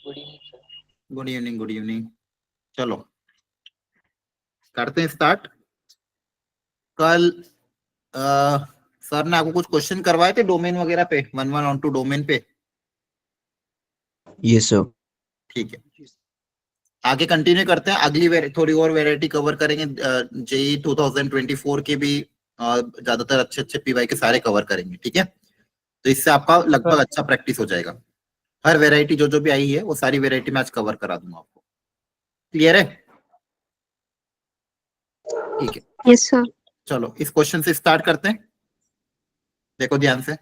Good evening, good evening. चलो करते हैं स्टार्ट। कल सर ने आपको कुछ क्वेश्चन करवाए थे डोमेन वगैरह पे, 11 on 2 डोमेन पे। Yes sir. ठीक है, आगे कंटिन्यू करते हैं। अगली थोड़ी और वैरायटी कवर करेंगे। जेई 2024 के भी ज्यादातर अच्छे अच्छे पीवाई के सारे कवर करेंगे। ठीक है, तो इससे आपका लगभग अच्छा प्रैक्टिस हो जाएगा। हर वैरायटी जो जो भी आई है वो सारी वैरायटी मैं आज कवर करा दूंगा आपको। क्लियर है? ठीक है, यस सर। चलो इस क्वेश्चन से स्टार्ट करते हैं। देखो ध्यान से।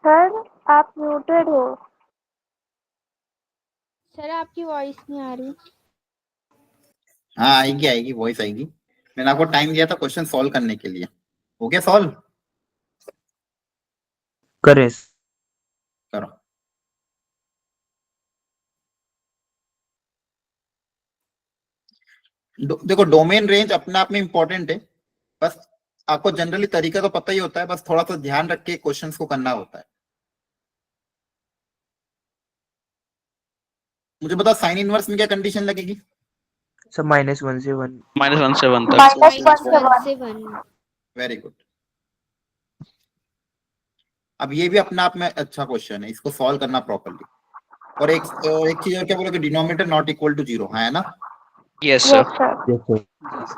सर आप म्यूटेड हो। सर आपकी वॉइस नहीं आ रही। हाँ आएगी आएगी, वॉइस आएगी। मैंने आपको टाइम दिया था क्वेश्चन सॉल्व करने के लिए। हो गया सॉल्व? करे करो। देखो डोमेन रेंज अपने आप में इंपॉर्टेंट है, बस आपको जनरली तरीका तो पता ही होता है, बस थोड़ा सा ध्यान रख के क्वेश्चंस को करना होता है। मुझे बता साइन इनवर्स में क्या कंडीशन लगेगी? सर -1 से 1। -1 से 1 तक। -1 से 1। Very good. अब ये भी अपने आप में अच्छा क्वेश्चन है, इसको सॉल्व करना प्रॉपर्ली। और एक चीज और क्या बोलोगे, डिनोमिनेटर नॉट इक्वल टू 0, है ना? Yes yes sir. सर।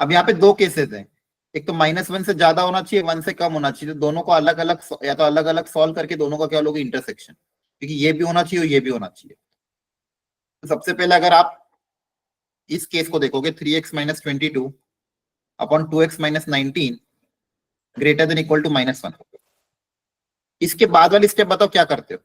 अब यहाँ पे दो केसेस हैं, एक तो -1 से ज्यादा होना चाहिए, 1 से कम होना चाहिए। तो दोनों को अलग अलग या तो अलग अलग सॉल्व करके दोनों का क्या लोगे, इंटरसेक्शन। क्योंकि ये भी होना चाहिए और ये भी होना चाहिए। तो सबसे पहले अगर आप इस केस को देखोगे, 3x - 22 upon 2x - 19 greater than equal to -1। इसके बाद वाली स्टेप बताओ क्या करते हो?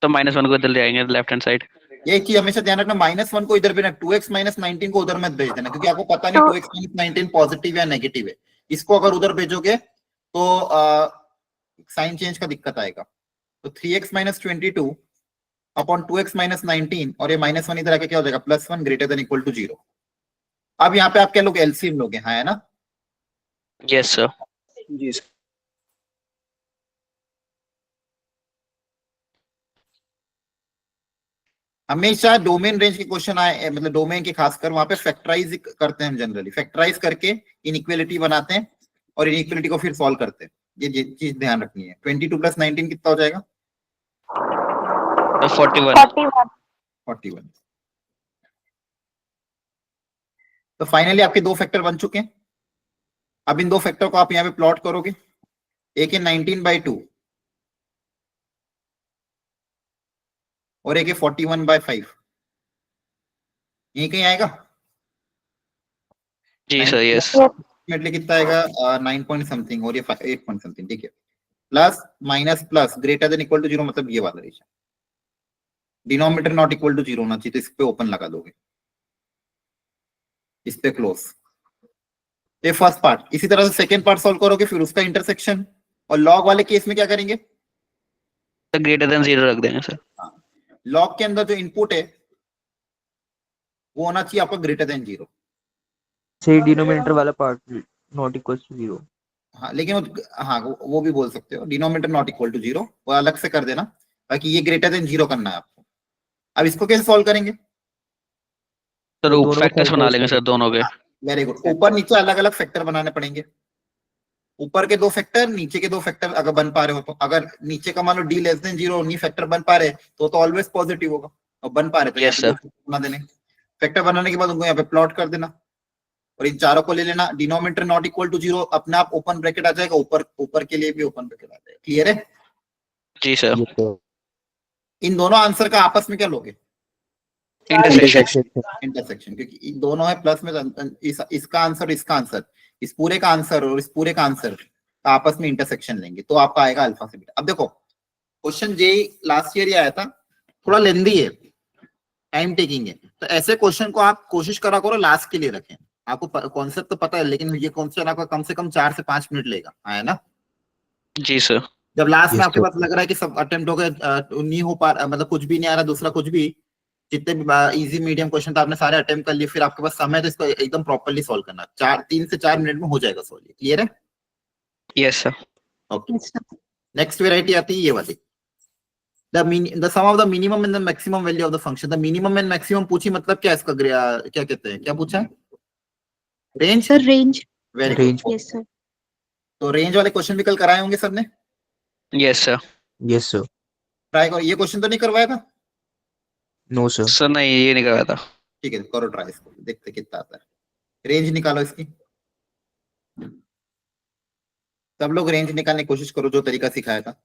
तो -1 को इधर ले आएंगे लेफ्ट हैंड साइड। ये एक चीज हमेशा ध्यान रखना, -1 को इधर भेजना, 2x - 19 को उधर मत भेज देना, क्योंकि आपको पता नहीं 2x - 19 पॉजिटिव या नेगेटिव है। इसको अगर उधर भेजोगे तो साइन चेंज का दिक्कत आएगा। तो 3x - 22 अपॉन 2x - 19 और ये -1 इधर आके क्या हो जाएगा, +1 ग्रेटर देन इक्वल टू 0। अब यहाँ पे आप क्या लोग, एलसीएम लोगे, हाँ है ना? Yes sir. जी सर। हमेशा डोमेन रेंज के क्वेश्चन आए, मतलब डोमेन के खासकर वहां पे फैक्टराइज करते हैं हम जनरली, फैक्टराइज करके इनइक्वालिटी बनाते हैं और इनइक्वालिटी को फिर सॉल्व करते हैं। ये चीज ध्यान रखनी है। 22 + 19 कितना हो जाएगा? 41। 41। तो फाइनली आपके दो फैक्टर बन चुके हैं। अब इन दो फैक्टर को आप यहाँ पे प्लॉट करोगे, एक है 19/2 और एक है 41/5, यही कहीं आएगा जी सर, यस। अल्टीमेटली कितना आएगा 9 पॉइंट समथिंग और ये 8 पॉइंट समथिंग, ठीक है। Plus minus plus greater than equal to 0 मतलब ये वाला रेशा, डिनोमिनेटर नॉट इक्वल टू 0 होना चाहिए, तो इस पे ओपन लगा दोगे, इस पे क्लोज। ये फर्स्ट पार्ट। इसी तरह से सेकंड पार्ट सॉल्व करोगे, फिर उसका इंटरसेक्शन, और लॉग वाले केस में क्या करेंगे, ग्रेटर देन 0 रख देंगे सर। लॉग के अंदर जो इनपुट है वो होना चाहिए आपका ग्रेटर देन 0। सही, डिनोमिनेटर वाला पार्ट नॉट इक्वल टू 0। हाँ लेकिन हाँ वो भी बोल सकते हो, डिनोमिनेटर नॉट इक्वल टू 0 वो अलग से कर देना, बाकी ये ग्रेटर देन 0 करना है आपको। अब इसको कैसे सॉल्व करेंगे, सर तो दोनों को फैक्टर्स बना factors लेंगे सर दोनों के। Very good. ऊपर नीचे अलग अलग फैक्टर बनाने पड़ेंगे, ऊपर के दो फैक्टर, नीचे के दो फैक्टर अगर बन पा रहे हो तो। अगर नीचे का मान लो d लेस देन 0 नहीं फैक्टर बन पा रहे तो ऑलवेज पॉजिटिव होगा, और बन पा रहे तो Yes, यहाँ पे बना देने। फैक्टर बनाने के बाद उनको यहाँ पे प्लॉट कर देना, और इन चारों को ले लेना, डिनोमिनेटर नॉट इक्वल टू 0 अपने आप ओपन ब्रैकेट आ जाएगा, ऊपर के लिए भी ओपन ब्रैकेट आ जाएगा। क्लियर है? जी सर। इन दोनों आंसर का आपस में क्या लोगे, इंटरसेक्शन। इंटरसेक्शन, क्योंकि इन दोनों है प्लस में, इसका आंसर इसका आंसर, इस पूरे का आंसर और इस पूरे का आंसर का आपस में इंटरसेक्शन लेंगे, तो आपका आएगा अल्फा से बीटा। अब देखो क्वेश्चन जे लास्ट ईयर ही आया था, थोड़ा लेंदी है, टाइम टेकिंग है, तो ऐसे क्वेश्चन को आप कोशिश करा करो लास्ट के लिए रखें। आपको कॉन्सेप्ट तो पता है, लेकिन ये क्वेश्चन आपका कम से कम 4 से 5 मिनट लेगा, है ना? जी सर। जब लास्ट में Yes, आपके sir. पास लग रहा है कि सब अटेम्प्ट हो गए, नहीं हो पा, मतलब कुछ भी नहीं आ रहा, दूसरा कुछ भी, जितने भी इजी मीडियम क्वेश्चन था आपने सारे अटेम्प्ट कर लिए, फिर आपके पास समय है तो इसको एकदम प्रॉपर्ली सॉल्व करना, 3 से 4 मिनट में हो जाएगा सॉल्व। क्लियर है? Yes sir. Okay. Next variety आती है ये वाली, the sum of the minimum and the maximum value of the function. The minimum and maximum पूछी, मतलब क्या इसका क्या कहते हैं, क्या पूछा है? Range. Sir range. Very Range. Good. Yes sir. तो रेंज वाले क्वेश्चन भी कल कराए होंगे सर ने, yes sir. Yes, sir. Try करो। ये क्वेश्चन तो नहीं करवाया था? No, sir. सर नहीं, ये नहीं करवाया था। ठीक है, करो ट्राई इसको, देखते कितना आता है। रेंज निकालो इसकी, सब लोग रेंज निकालने की कोशिश करो जो तरीका सिखाया था।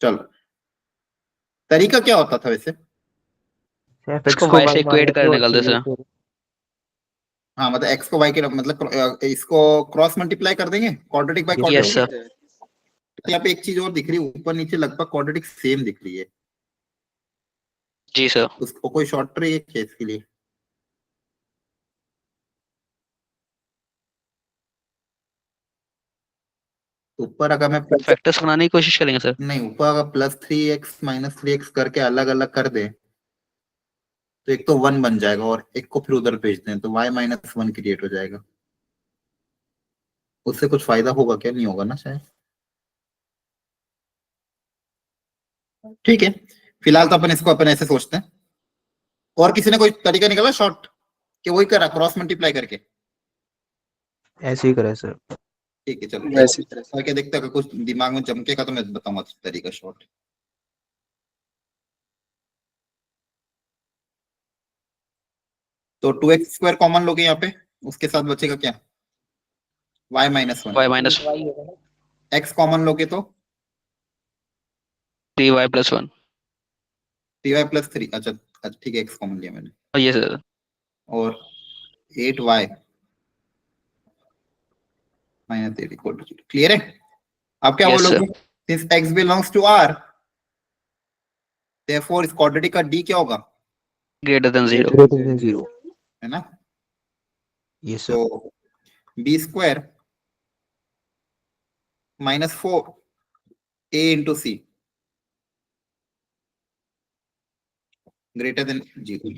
चलो, तरीका क्या होता था वैसे? इसको y से इक्वेट कर निकालते सर। हाँ मतलब x को y के, मतलब इसको क्रॉस मल्टीप्लाई कर देंगे, quadratic by yes quadratic. Sir. यहाँ पे एक चीज और दिख रही है, ऊपर नीचे लगभग क्वाड्रेटिक सेम दिख रही है, जी सर। उसको कोई शॉर्ट ट्रिक है क्या इसके लिए? ऊपर अगर मैं फैक्टर्स बनाने की कोशिश करेंगे सर। नहीं, ऊपर अगर +3x -3x करके अलग अलग कर दे तो एक तो 1 बन जाएगा, और एक को फिर उधर भेज दें तो y -1 क्रिएट हो जाएगा। उससे कुछ फायदा होगा क्या? नहीं होगा ना शायद। ठीक है, फिलहाल तो अपन ऐसे सोचते हैं। और किसी ने कोई तरीका निकाला शॉर्ट कि वही करा क्रॉस मल्टीप्लाई करके? ऐसे ही करें सर। ठीक है चलो वैसे ही करें। करके देखते हैं, अगर कुछ दिमाग में चमकेगा तो मैं बताऊंगा तरीका शॉर्ट। तो 2x² कॉमन लोगे यहाँ पे, उसके साथ बचेगा क्या? y - 1। y minus x common लोगे तो 3y plus 1। 3y + 3। अच्छा ठीक है, x कॉमन लिया मैंने। और ये सर और 8y - 8 इक्वल टू 0। क्लियर है? अब क्या Yes, बोलोगे? Since x belongs to r, therefore इस क्वाड्रेटिक का d क्या होगा? greater than 0। Greater than 0। है ना? Yes sir. तो b² - 4a into c greater than 0।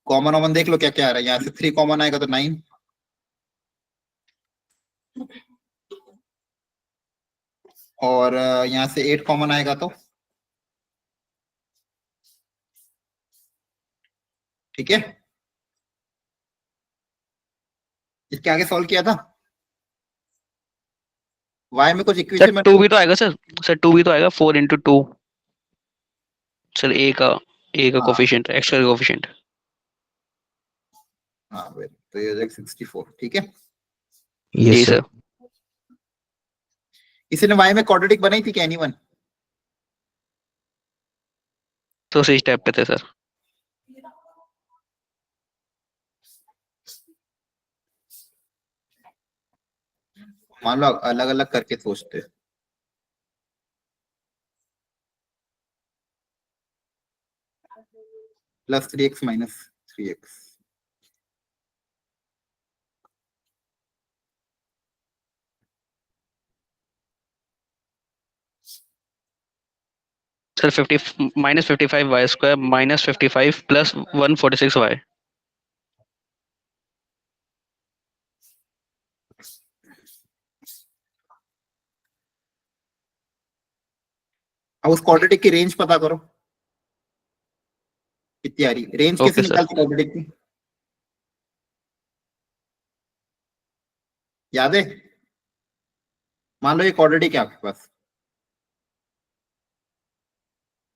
Common देख लो क्या क्या आ रहा है। यहाँ से 3 कॉमन आएगा तो 9, और यहाँ से 8 कॉमन आएगा तो, ठीक है। इसके आगे सॉल्व किया था, y में कुछ सर इक्वेशन 2 भी तो आएगा सर। सर 2 भी तो आएगा, 4 into 2। सर a का हाँ। Coefficient, extra coefficient. हाँ तो ये हो जाएगा 64। ठीक है, जी यस सर। सर। किसी ने y में क्वाड्रेटिक बनाई थी क्या? एनीवन? तो सही स्टेप पे थे सर। मान लो अलग अलग करके सोचते हैं। +3x - 3x sir 50 minus 55y square minus 55 plus 146y। अब उस क्वाड्रेटिक की रेंज पता करो कितनी आ रही। रेंज कैसे ओके सर। निकालते क्वाड्रेटिक की? याद है? मान लो ये क्वाड्रेटिक है आपके पास,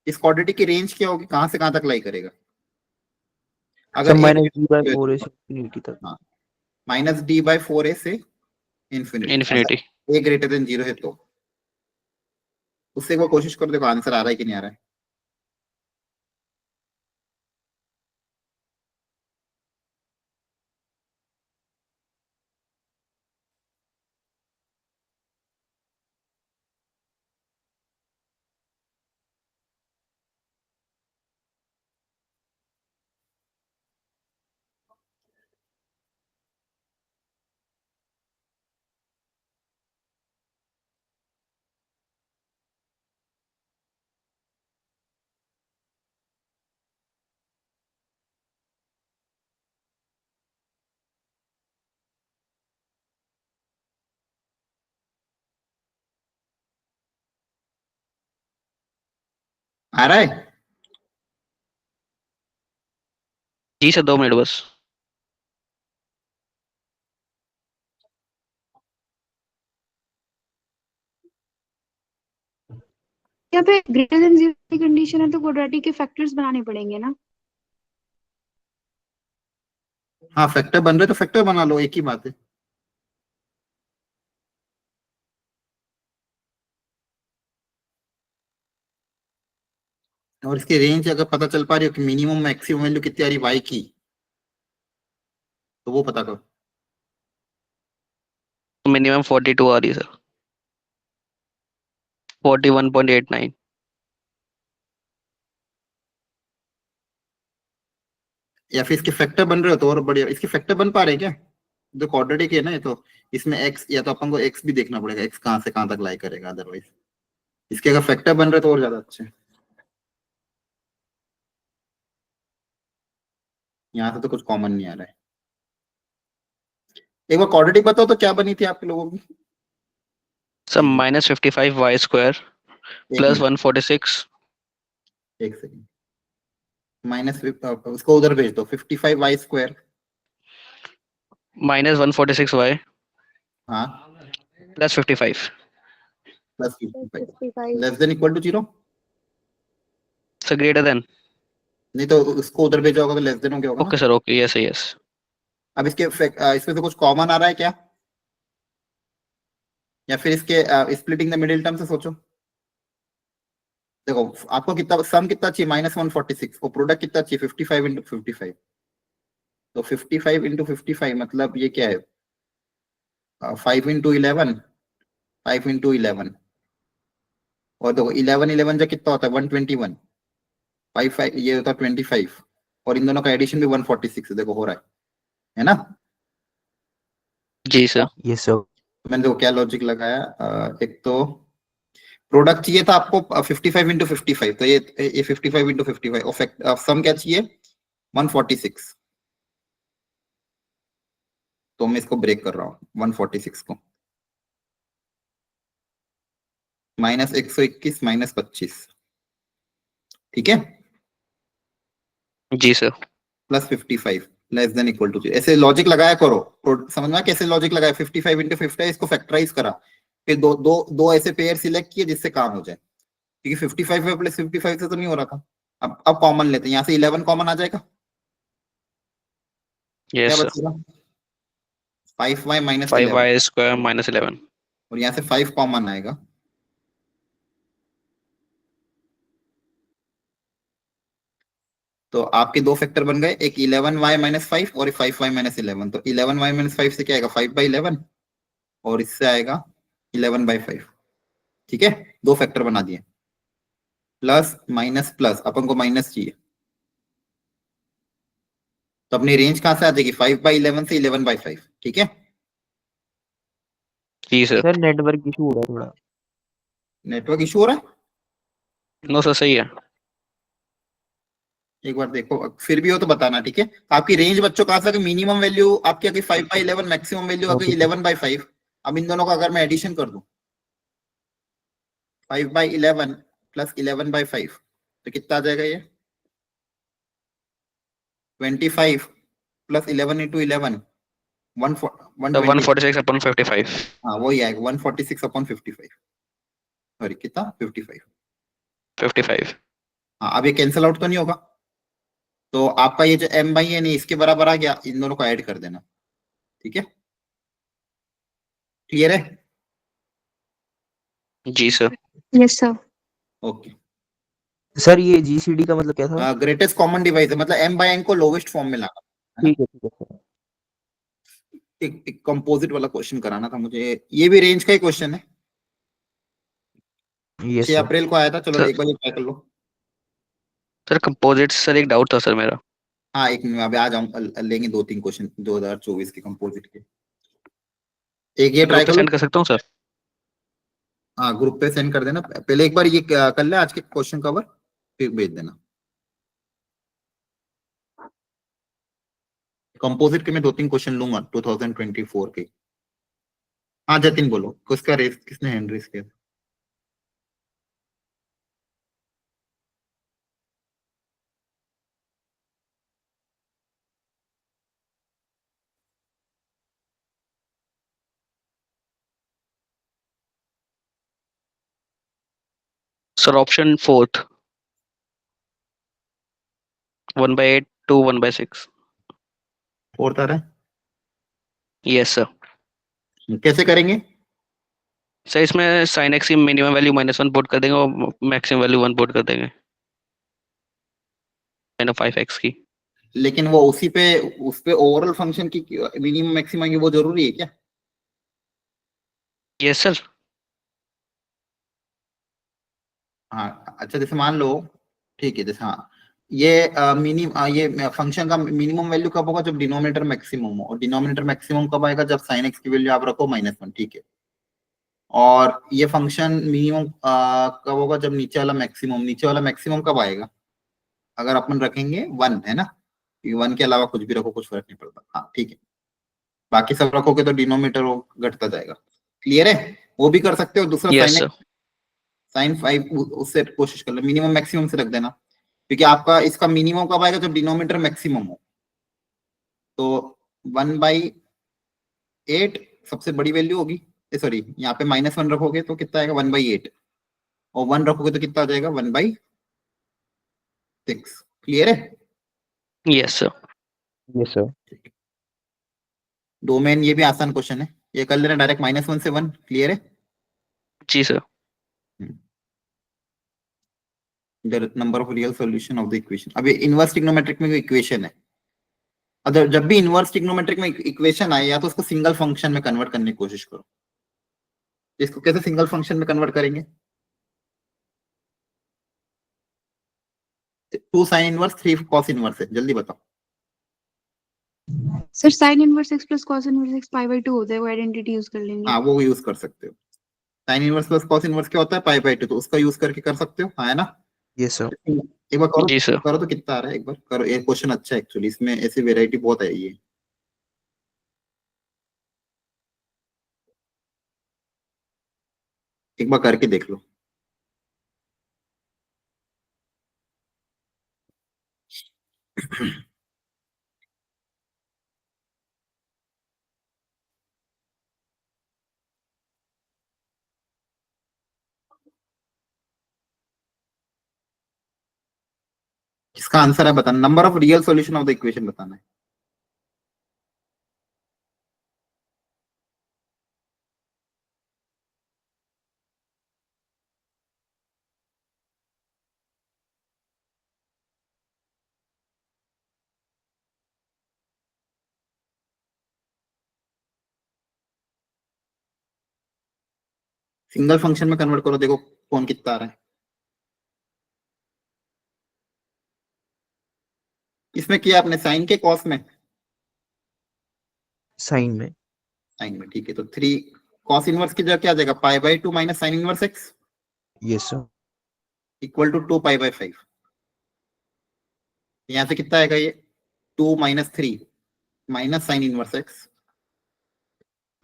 इस क्वाड्रेटिक की रेंज क्या होगी? कहां से कहां तक लाई करेगा? सर अगर माइनस d/4 से इंफिनिटी तक। हाँ, -d/4a से infinity. Infinity. a greater than 0 है तो उससे एक बार कोशिश कर देखो आंसर आ रहा है कि नहीं आ रहा है। आ रहा है? जी सर 2 मिनट बस। यहाँ पे ग्रेटर देन 0 की कंडीशन है तो क्वाड्रेटिक के फैक्टर्स बनाने पड़ेंगे ना। हाँ फैक्टर बन रहे तो फैक्टर बना लो, एक ही बात है। और इसकी रेंज अगर पता चल पा रही हो कि मिनिमम मैक्सिमम वैल्यू कितनी आ रही y की, तो वो पता करो। मिनिमम 42 आ रही है सर। 41.89। या फिर इसके फैक्टर बन रहे हो तो और बढ़िया। इसके फैक्टर बन पा रहे हैं क्या? जो क्वाड्रेटिक है ना ये, तो इसमें x, या तो अपन को x भी देखना पड़ेगा, x कहां से कहां तक लाई करेगा। अदरवाइज इसके अगर फैक्टर बन रहे तो और ज्यादा अच्छे। यहाँ से तो कुछ कॉमन नहीं आ रहा है। एक बार क्वाड्रेटिक बताओ तो क्या बनी थी आप लोगों की? सर -55y square प्लस 146 एक सेकेंड, माइनस उसको उधर भेज दो, 55y²। माइनस 146y हाँ, plus 55 plus 55 less than equal to 0। Sir greater than. नहीं तो उसको उधर भेजा होगा तो लेस देन हो गया होगा ना। Okay sir, okay, yes yes. अब इसके इसमें से कुछ कॉमन आ रहा है क्या, या फिर इसके स्प्लिटिंग द मिडिल टर्म से सोचो। देखो आपको कितना सम कितना चाहिए, -146 को प्रोडक्ट कितना चाहिए, 55 इंटू 55। तो 55 इंटू 55 मतलब ये क्या है, 5 इंटू 11, 5 इंटू 11। और देखो 11 11 जो कितना होता है 121, 5 5 ये होता है 25, और इन दोनों का एडिशन भी 146 देखो हो रहा है ना। जी सर। Yes sir. मैंने देखो क्या लॉजिक लगाया, एक तो प्रोडक्ट चाहिए था आपको 55 इंटू 55, तो ये 55 इंटू 55, सम क्या चाहिए 146। तो मैं इसको ब्रेक कर रहा हूँ 146 को, -121 -25, ठीक है, जी sir. Plus 55 less than equal to 0। ऐसे लॉजिक लगाया करो, समझना कैसे लॉजिक लगाया। 55 इंटू 55 इसको फैक्टराइज करा, फिर दो दो दो ऐसे पेयर सिलेक्ट किए जिससे काम हो जाए, क्योंकि 55 है प्लस 55 से तो नहीं हो रहा था। अब कॉमन लेते हैं, यहाँ से 11 कॉमन आ जाएगा, क्या यस सर। बचेगा 5y minus 11, 5y square minus 11। और यहाँ से 5 कॉमन आएगा, तो आपके दो फैक्टर बन गए, एक 11y माइनस 5 और 5y माइनस 11। तो 11y माइनस 5 से क्या आएगा 5/11, और इससे आएगा 11/5, ठीक है, दो फैक्टर बना दिए। प्लस माइनस प्लस, अपन को माइनस चाहिए, तो अपनी रेंज कहां से आ जाएगी 5/11 से 11/5, ठीक है। जी सर। सर नेटवर्क इशू हो रहा है थोड़ा। नेटवर्क इशू हो रहा है, नो सर, सही है। एक बार देखो, फिर भी हो तो बताना, ठीक है। आपकी रेंज बच्चों कहां से, मिनिमम वैल्यू आपकी आ गई 5/11, मैक्सिमम वैल्यू आ गई Okay, sir. 11/5। अब इन दोनों का अगर मैं एडिशन कर दूं 5/11 प्लस 11/5, तो कितना आ जाएगा ये 25 प्लस 11 इंटू 11 तो 120। 146/55। हाँ वही आएगा 146/55, सॉरी कितना 55। 55। हाँ अब ये कैंसिल आउट तो नहीं होगा, तो आपका ये जो m/n है इसके बराबर आ गया, इन दोनों को ऐड कर देना, ठीक है, क्लियर है। जी sir. Yes sir. Okay, sir ये GCD का मतलब क्या था? ग्रेटेस्ट कॉमन डिवाइस है, मतलब m/n को लोवेस्ट फॉर्म में लाना है ना। ठीक है सर। एक कंपोजिट वाला क्वेश्चन कराना था मुझे, ये भी रेंज का ही क्वेश्चन है, यस 6 सर। अप्रैल को आया था। चलो सर, एक बार ये ट्राई कर लो। सर कंपोजिट सर एक डाउट था सर मेरा। हाँ एक मिनट, अभी आ जाऊँ, लेंगे 2-3 क्वेश्चन 2024 के कंपोजिट के। एक ये ट्राई ग्रुप पे कर लो, सेंड कर सकता हूँ सर? हाँ ग्रुप पे सेंड कर देना, पहले एक बार ये कर ले आज के क्वेश्चन कवर, फिर भेज देना। कंपोजिट के मैं 2-3 क्वेश्चन लूंगा 2024 के। हाँ जतिन बोलो, किसका रेस, किसने हैंड रेस किया? Sir option fourth, 1/8 to 1/6। Fourth आ रहा यस सर। है, कैसे करेंगे? सर इसमें साइन एक्स की मिनिमम वैल्यू -1 पुट कर देंगे और मैक्सिमम वैल्यू 1 पुट कर देंगे, -5x की। लेकिन वो उसी पे, उस पे ओवरऑल फंक्शन की मिनिमम मैक्सिमम वो जरूरी है क्या? Yes sir. हाँ अच्छा, जैसे मान लो, ठीक है, जैसे हाँ ये ये फंक्शन का मिनिमम वैल्यू कब होगा, जब डिनोमिनेटर मैक्सिमम हो, और डिनोमिनेटर मैक्सिमम कब आएगा, जब साइन एक्स की वैल्यू आप रखो -1, ठीक है। और ये फंक्शन मिनिमम कब होगा, जब नीचे वाला मैक्सिमम, नीचे वाला मैक्सिमम कब आएगा, अगर अपन रखेंगे 1, है ना, 1 के अलावा कुछ भी रखो कुछ फर्क नहीं पड़ता, हाँ ठीक है। बाकी सब रखोगे तो डिनोमिनेटर वो घटता जाएगा, क्लियर है। वो भी कर सकते हो, दूसरा यस साइन सर। साइन 5 उससे कोशिश कर लो, मिनिमम मैक्सिमम से रख देना, क्योंकि आपका इसका मिनिमम कब आएगा जब डिनोमिनेटर मैक्सिमम हो। तो 1/8 सबसे बड़ी वैल्यू होगी, सॉरी यहाँ पे -1 रखोगे तो कितना आएगा 1/8, और 1 रखोगे तो कितना आ जाएगा 1/6। क्लियर है? Yes sir. Yes sir. Domain ये भी आसान क्वेश्चन है, ये कर लेना डायरेक्ट -1 से 1। क्लियर है? जी sir. The number of real solution of the equation। अब ये इनवर्स ट्रिग्नोमेट्रिक में इक्वेशन है, अगर जब भी इनवर्स ट्रिग्नोमेट्रिक में इक्वेशन आए या तो उसको सिंगल फंक्शन में कन्वर्ट करने की कोशिश करो। इसको कैसे सिंगल फंक्शन में कन्वर्ट करेंगे? 2 साइन इनवर्स 3 कॉस इनवर्स है, जल्दी बताओ। Sir sign inverse x plus cos inverse x pi by 2 होता है, वो आइडेंटिटी यूज कर लेंगे। हाँ वो यूज कर सकते हो। Sine inverse plus cos inverse क्या होता है π/2, तो उसका यूज करके कर सकते हो, हाँ है ना? Yes sir. एक बार करो, जी सर। करो तो कितना आ रहा है एक बार करो। ये क्वेश्चन अच्छा है एक्चुअली, इसमें ऐसी वेराइटी बहुत आई है। एक बार करके देख लो। इसका आंसर है बताना, number of real solution of the equation बताना है। सिंगल फंक्शन में कन्वर्ट करो, देखो कौन कितना आ रहा है। इसमें किया आपने साइन के कॉस में? साइन में। साइन में, ठीक है। तो 3 कॉस इनवर्स की जगह क्या आ जाएगा π/2 minus sine inverse x yes sir. Equal to 2π/5। यहां से कितना आएगा ये 2 - 3 minus sine inverse x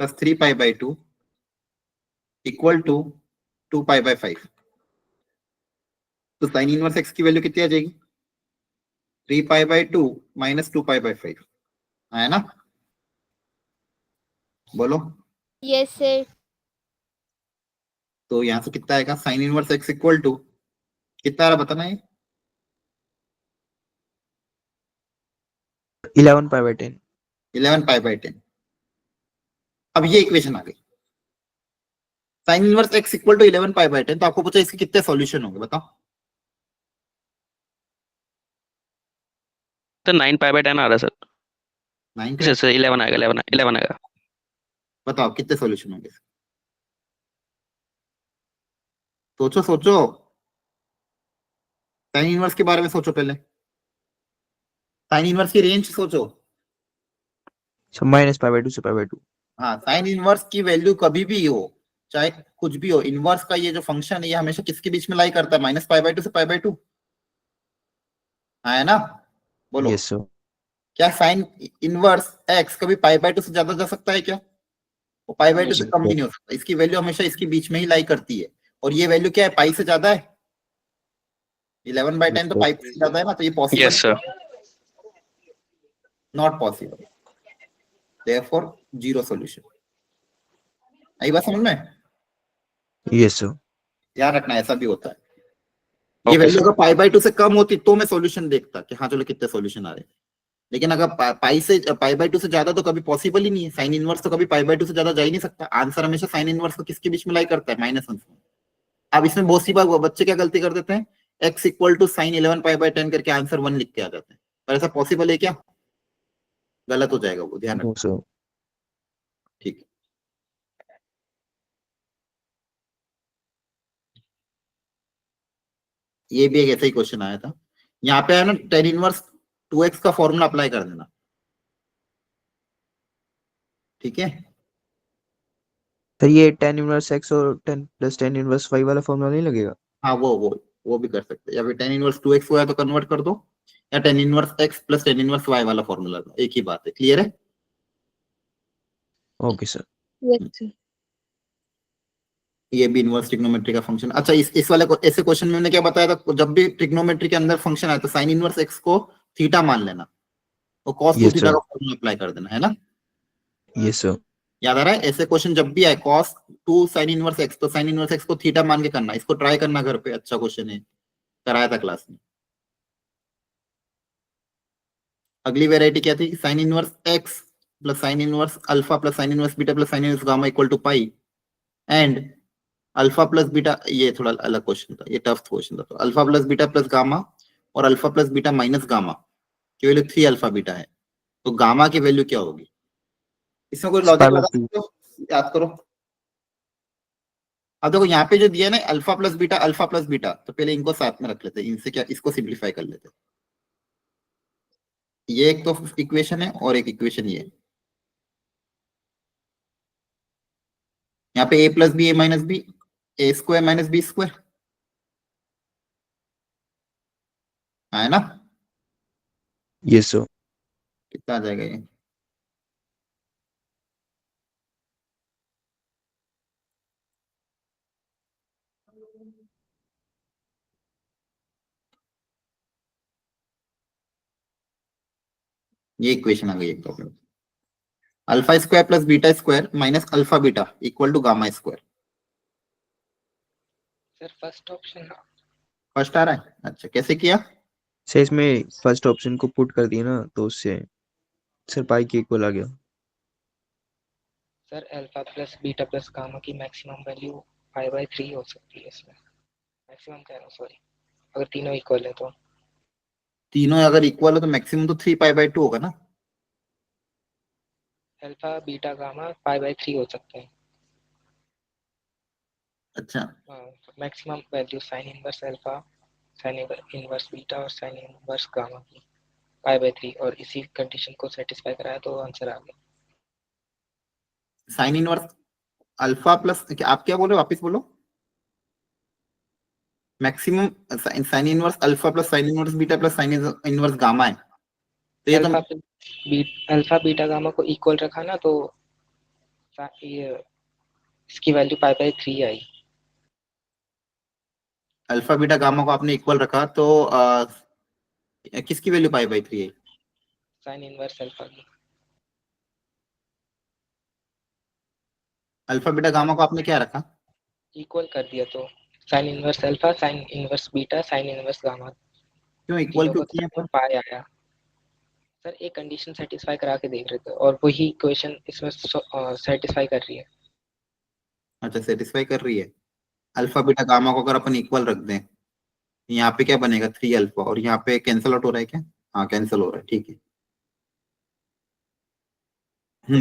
plus 3π/2 equal to 2π/5। तो साइन इनवर्स x की वैल्यू कितनी आ जाएगी 3π/2 माइनस 2π/5, है ना? बोलो। Yes sir. तो यहां से कितना आएगा sine inverse x equal to कितना आ रहा बताना है? 11 π/10। 11π/10। अब ये इक्वेशन आ गई, sine inverse x equal to 11π/10। तो आपको पूछा इसके कितने सॉल्यूशन होंगे, बताओ। तो 9π/10 आ रहा है सर। 9 सर सर 11 आएगा, 11 आएगा। बताओ कितने सॉल्यूशन होंगे? सोचो सोचो, साइन इनवर्स के बारे में सोचो पहले, साइन इनवर्स की रेंज सोचो। -π/2 से π/2। हाँ, साइन इनवर्स की वैल्यू कभी भी हो, चाहे कुछ भी हो, इनवर्स का ये जो फंक्शन है ये हमेशा किसके बीच में लाई करता है -π/2 से π/2, है ना? बोलो। Yes sir. क्या साइन इनवर्स x कभी π/2 से ज्यादा जा सकता है क्या? वो π/2 से कम भी नहीं हो सकता। इसकी वैल्यू हमेशा इसके बीच में ही लाई करती है, और ये वैल्यू क्या है पाई से ज्यादा है। 11/10 तो पाई से ज्यादा है ना, तो ये possible yes sir. Not possible, therefore zero solution. आई बात समझ में? Yes sir. ध्यान रखना ऐसा भी होता है। ये Okay, वैल्यू sir. अगर π/2 से कम होती तो मैं सॉल्यूशन देखता कि हाँ चलो कितने सॉल्यूशन आ रहे हैं, लेकिन अगर π/2 से ज्यादा तो कभी पॉसिबल ही नहीं है। साइन इनवर्स तो कभी π/2 से ज्यादा जा ही नहीं सकता। आंसर हमेशा साइन इनवर्स को किसके बीच में लाई करता है -1 से। अब इसमें बहुत सी बार बच्चे क्या गलती कर देते हैं, x इक्वल टू साइन 11π/10 करके आंसर 1 लिख के आ जाते हैं, पर ऐसा पॉसिबल है क्या? गलत हो जाएगा वो, ध्यान रखना। सर। ठीक है, ये भी एक ऐसा ही क्वेश्चन आया था। यहाँ पे है ना tan इनवर्स 2x का फॉर्मूला अप्लाई कर देना, ठीक है? सर ये tan इनवर्स x और 10 + tan इनवर्स y वाला फॉर्मूला नहीं लगेगा? हाँ वो भी कर सकते हैं, या फिर tan इनवर्स 2x हुआ है तो कन्वर्ट कर दो, या tan inverse x plus tan inverse y वाला फॉर्मूला, एक ही बात है। क्लियर है? Okay sir. Yes sir. ये भी इनवर्स ट्रिग्नोमेट्री का फंक्शन। अच्छा, इस वाले को ऐसे क्वेश्चन में मैंने क्या बताया था, जब भी ट्रिग्नोमेट्री के अंदर फंक्शन आए तो साइन इनवर्स एक्स को थीटा मान लेना और cos 2 Yes, थीटा sir. का फॉर्मूला अप्लाई कर देना, है ना? Yes, sir. याद आ रहा है? ऐसे क्वेश्चन जब भी आए cos 2 साइन इनवर्स एक्स, तो साइन इनवर्स एक्स को थीटा मान के करना। इसको ट्राई करना घर पे, अच्छा क्वेश्चन है, कराया था क्लास में। अगली वेराइटी क्या थी? Sine inverse x plus sine inverse alpha plus sine inverse beta plus sine inverse gamma equal to pi and alpha plus beta. ये थोड़ा अलग क्वेश्चन था, ये टफ क्वेश्चन था। तो alpha plus beta plus gamma और alpha plus beta minus gamma की value 3 alpha beta है, तो गामा की वैल्यू क्या होगी? इसमें कोई लॉजिक Span लगा of two. सकते हो? याद करो। अब देखो यहाँ पे जो दिया ना अल्फा प्लस बीटा, तो पहले इनको साथ में रख लेते हैं, इनसे क्या, इसको सिंप्लीफाई कर लेते हैं। ये एक तो इक्वेशन है और एक इक्वेशन ये है। यहाँ पे ए प्लस बी ए माइनस बी, ए स्क्वायर माइनस बी स्क्वायर, है ना? Yes, sir. कितना आ जाएगा ये? ये इक्वेशन आ गई एक problem. Alpha square plus beta square minus alpha beta equal to gamma square. Sir first option. First आ रहा है? अच्छा, कैसे किया? सर इसमें फर्स्ट ऑप्शन को पुट कर दिया ना, तो उससे सर पाई के इक्वल आ गया। Sir alpha plus beta plus gamma की मैक्सिमम वैल्यू पाई/3 हो सकती है इसमें। मैक्सिमम कह रहा हूँ, सॉरी, अगर तीनों इक्वल है तो। तीनों अगर इक्वल है तो मैक्सिमम तो 3 पाई/2 होगा ना? अल्फा बीटा गामा पाई/3 हो सकते हैं। अच्छा, maximum value sign inverse alpha, sign inverse beta और साइन इनवर्स गामा की पाई/3, और इसी कंडीशन को सेटिस्फाई कराया तो आंसर आ गया। साइन इनवर्स अल्फा प्लस, आप क्या बोल रहे हो, वापिस बोलो। Maximum sign inverse alpha plus sine inverse beta plus sine inverse gamma है, तो ये तो अल्फा बीटा गामा को इक्वल रखा ना, तो ये इसकी वैल्यू पाई/3 आई। अल्फा बीटा गामा को आपने इक्वल रखा तो किसकी वैल्यू पाई/3 है? साइन इनवर्स अल्फा की। अल्फा बीटा गामा को आपने क्या रखा? इक्वल कर दिया तो sine inverse alpha, sign inverse beta, sign inverse gamma, क्यों इक्वल तीनों क्यों को किए पर? पाई आया। सर एक कंडीशन सेटिस्फाई करा के देख रहे थे और वही इक्वेशन इसमें सेटिस्फाई कर रही है। अच्छा, सेटिस्फाई कर रही है। अल्फा बीटा गामा को अगर अपन इक्वल रख दें, यहाँ पे क्या बनेगा? 3 अल्फा, और यहाँ पे कैंसिल आउट हो रहा है क्या? हाँ, कैंसिल हो रहा है, ठीक है।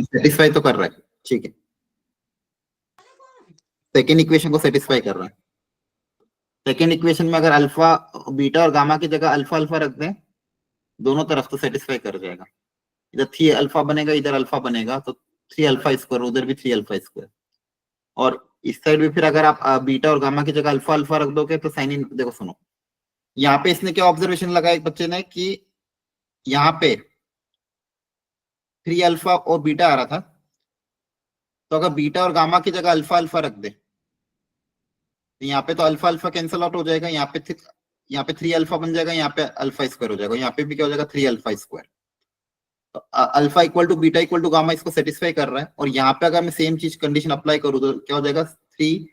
सेटिस्फाई तो कर रहा है, ठीक है। सेकेंड इक्वेशन को सेटिस्फाई कर रहा है। सेकेंड इक्वेशन में अगर अल्फा बीटा और गामा की जगह अल्फा अल्फा रख दें दोनों तरफ, तो सेटिस्फाई कर जाएगा। इधर 3 अल्फा बनेगा, इधर अल्फा बनेगा, तो 3 अल्फा स्क्वायर, उधर भी 3 अल्फा स्क्वायर। और इस साइड भी फिर अगर आप बीटा और गामा की जगह अल्फा अल्फा रख दोगे तो साइन इन, देखो सुनो, यहाँ पे इसने क्या ऑब्जर्वेशन लगाया एक बच्चे ने कि यहाँ पे 3 अल्फा और बीटा आ रहा था, तो अगर बीटा और गामा की जगह अल्फा अल्फा रख दे, तो यहाँ पे तो अल्फा अल्फा कैंसिल आउट हो जाएगा, यहाँ पे 3 अल्फा बन जाएगा, यहाँ पे अल्फा स्क्वायर हो जाएगा, यहाँ पे भी क्या हो जाएगा? 3 अल्फा स्क्वायर। तो alpha equal to beta equal to gamma इसको सेटिस्फाई कर रहा है, और यहाँ पे अगर मैं सेम चीज कंडीशन अप्लाई करूँ तो क्या हो जाएगा? 3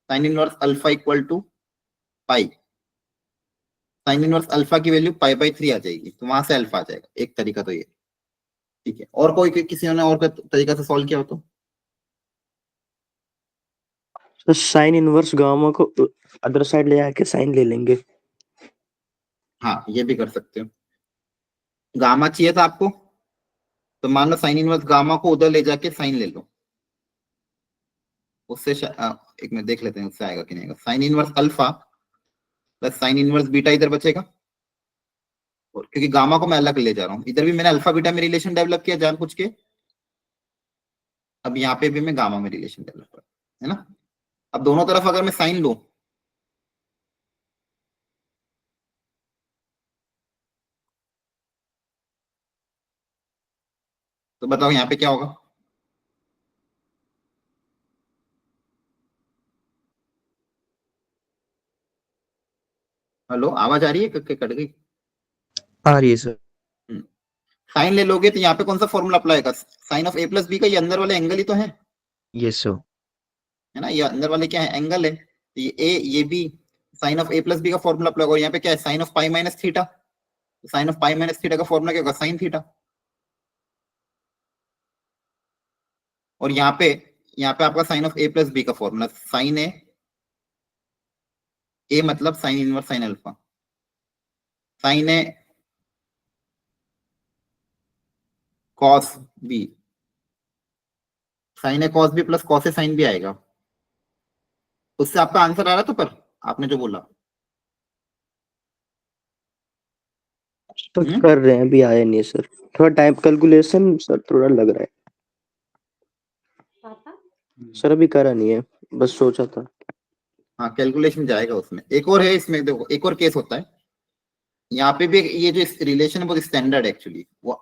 sine inverse alpha equal to pi. Sine inverse alpha की वैल्यू पाई/3 आ जाएगी, तो वहां से अल्फा आ जाएगा। एक तरीका तो ये, ठीक है। और कोई किसी ने और तरीका से सॉल्व किया हो तो? तो साइन इनवर्स गामा को अदर साइड ले आके साइन ले लेंगे। हाँ, ये भी कर सकते हो। गामा चाहिए था आपको, तो मान लो साइन इनवर्स गामा को उधर ले जाके साइन ले लो, उससे एक मिनट देख लेते हैं उससे आएगा कि नहीं आएगा। Sine inverse alpha plus sine inverse beta इधर बचेगा, और क्योंकि गामा को मैं अलग ले जा रहा हूँ, इधर भी मैंने अल्फा बीटा में रिलेशन डेवलप किया जानबूझ के, अब यहाँ पे भी मैं गामा में रिलेशन डेवलप कर, है ना? अब दोनों तरफ अगर मैं साइन लूं, तो बताओ यहाँ पे क्या होगा? हेलो, आवाज आ रही है? कट गई। आ रही है सर। साइन ले लोगे तो यहाँ पे कौन सा फॉर्मूला अप्लाई होगा? Sine of A plus B का ये अंदर वाले एंगल ही तो है यस सर। है ना? ये अंदर वाले क्या है? एंगल है। तो ये ए ये B, sine of A plus B का फॉर्मूला अप्लाई होगा। यहाँ पे क्या है? Sine of pi minus theta. Sine of pi minus theta का फॉर्मूला क्या होगा? Sine theta. और यहाँ पे आपका sine of A plus B का फॉर्मूला साइन ए मतलब sine inverse sine alpha, sine A cos B, sine A cos B plus cos A sine B आएगा। उससे आपका आंसर आ रहा था पर आपने जो बोला तो कर रहे हैं, अभी आया नहीं है सर, थोड़ा टाइम कैलकुलेशन सर थोड़ा लग रहा है सर, अभी करा नहीं है, बस सोचा था। हाँ, कैलकुलेशन जाएगा उसमें। एक और है इसमें, देखो एक और केस होता है यहाँ पे भी। ये जो रिलेशन है बहुत स्टैंडर्ड एक्चुअली, वो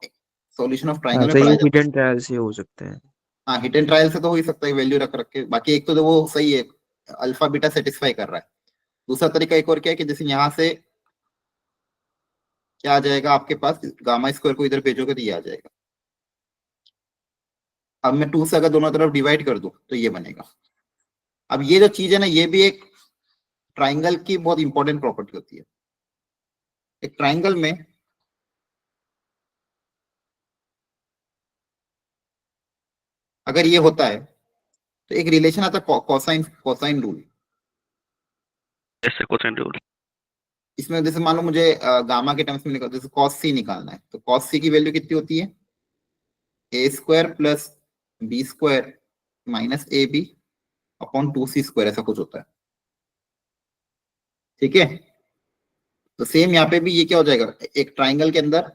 सॉल्यूशन ऑफ ट्रायंगल में सर पढ़ा ये जाता हिडन ट्रायल से हो सकता है। है। हाँ, हिट एंड ट्रायल से तो हो ही सकता है, वैल्यू रख रख के। बाकी एक तो वो सही है, अल्फा बीटा सेटिस्फाई कर रहा है। दूसरा तरीका एक और क्या है कि जैसे यहाँ से क्या आ जाएगा आपके पास, गामा स्क्वायर को इधर भेजोगे तो ये आ जाएगा। अब मैं 2 से अगर दोनों तरफ डिवाइड कर दूं तो ये बनेगा। अब ये जो चीज है ना, ये भी एक ट्राइंगल की बहुत इंपॉर्टेंट प्रॉपर्टी होती है। एक ट्राइंगल में अगर ये होता है तो एक रिलेशन आता है कोसाइन कोसाइन रूल। ऐसे कोसाइन रूल। इसमें जैसे मान लो मुझे गामा के टर्म्स में निकाल, जैसे कॉस सी निकालना है, तो कॉस सी की वैल्यू कितनी होती है? A square plus B square minus A B upon 2c square, ऐसा कुछ होता है। ठीक है, तो सेम यहाँ पे भी ये क्या हो जाएगा, एक ट्राइंगल के अंदर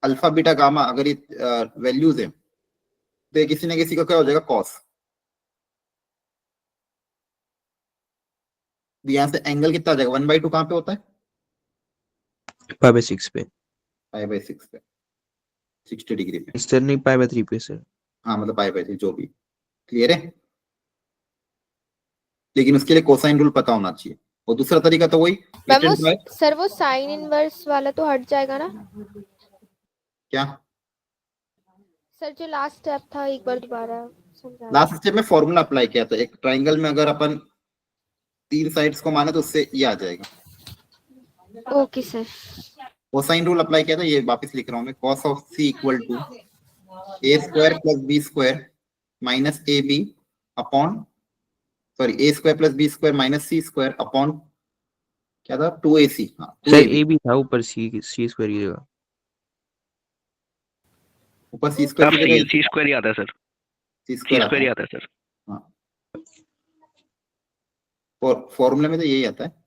अल्फा बीटा गामा अगर ये वैल्यूज है तो ये किसी न किसी का क्या हो जाएगा? कॉस। यहाँ से एंगल कितना आ जाएगा? 1/2 कहाँ पे होता है? π/6 पे। π/6 पे, 60 डिग्री पे। सर नहीं, π/3 पे सर। हाँ मतलब π/3 जो भी। क्लियर है? लेकिन उसके लिए कोसाइन रूल पता होना चाहिए। और दूसरा तरीका तो वही सर वो साइन इनवर्स वाला तो हट जाएगा ना? क्या? सर जो लास्ट स्टेप था एक बार दोबारा समझा। लास्ट स्टेप में फॉर्मूला अप्लाई किया था। एक ट्राइंगल में अगर अपन 3 साइड्स को माने तो उससे ये आ जाएगा। Okay sir. Cosine rule apply किया था, ये वापस लिख रहा हूं मैं। cos of c equal to a square plus b square minus A B upon, sorry a square plus b square minus c square upon क्या था? 2ac। हाँ, सर ए भी था ऊपर, सी स्क्वायर की जगह। ऊपर c स्क्वायर की जगह सी स्क्वायर ही आता है सर, c सी स्क्वायर स्क्वायर ही आता है सर। हाँ, फॉर्मूले में तो यही आता है।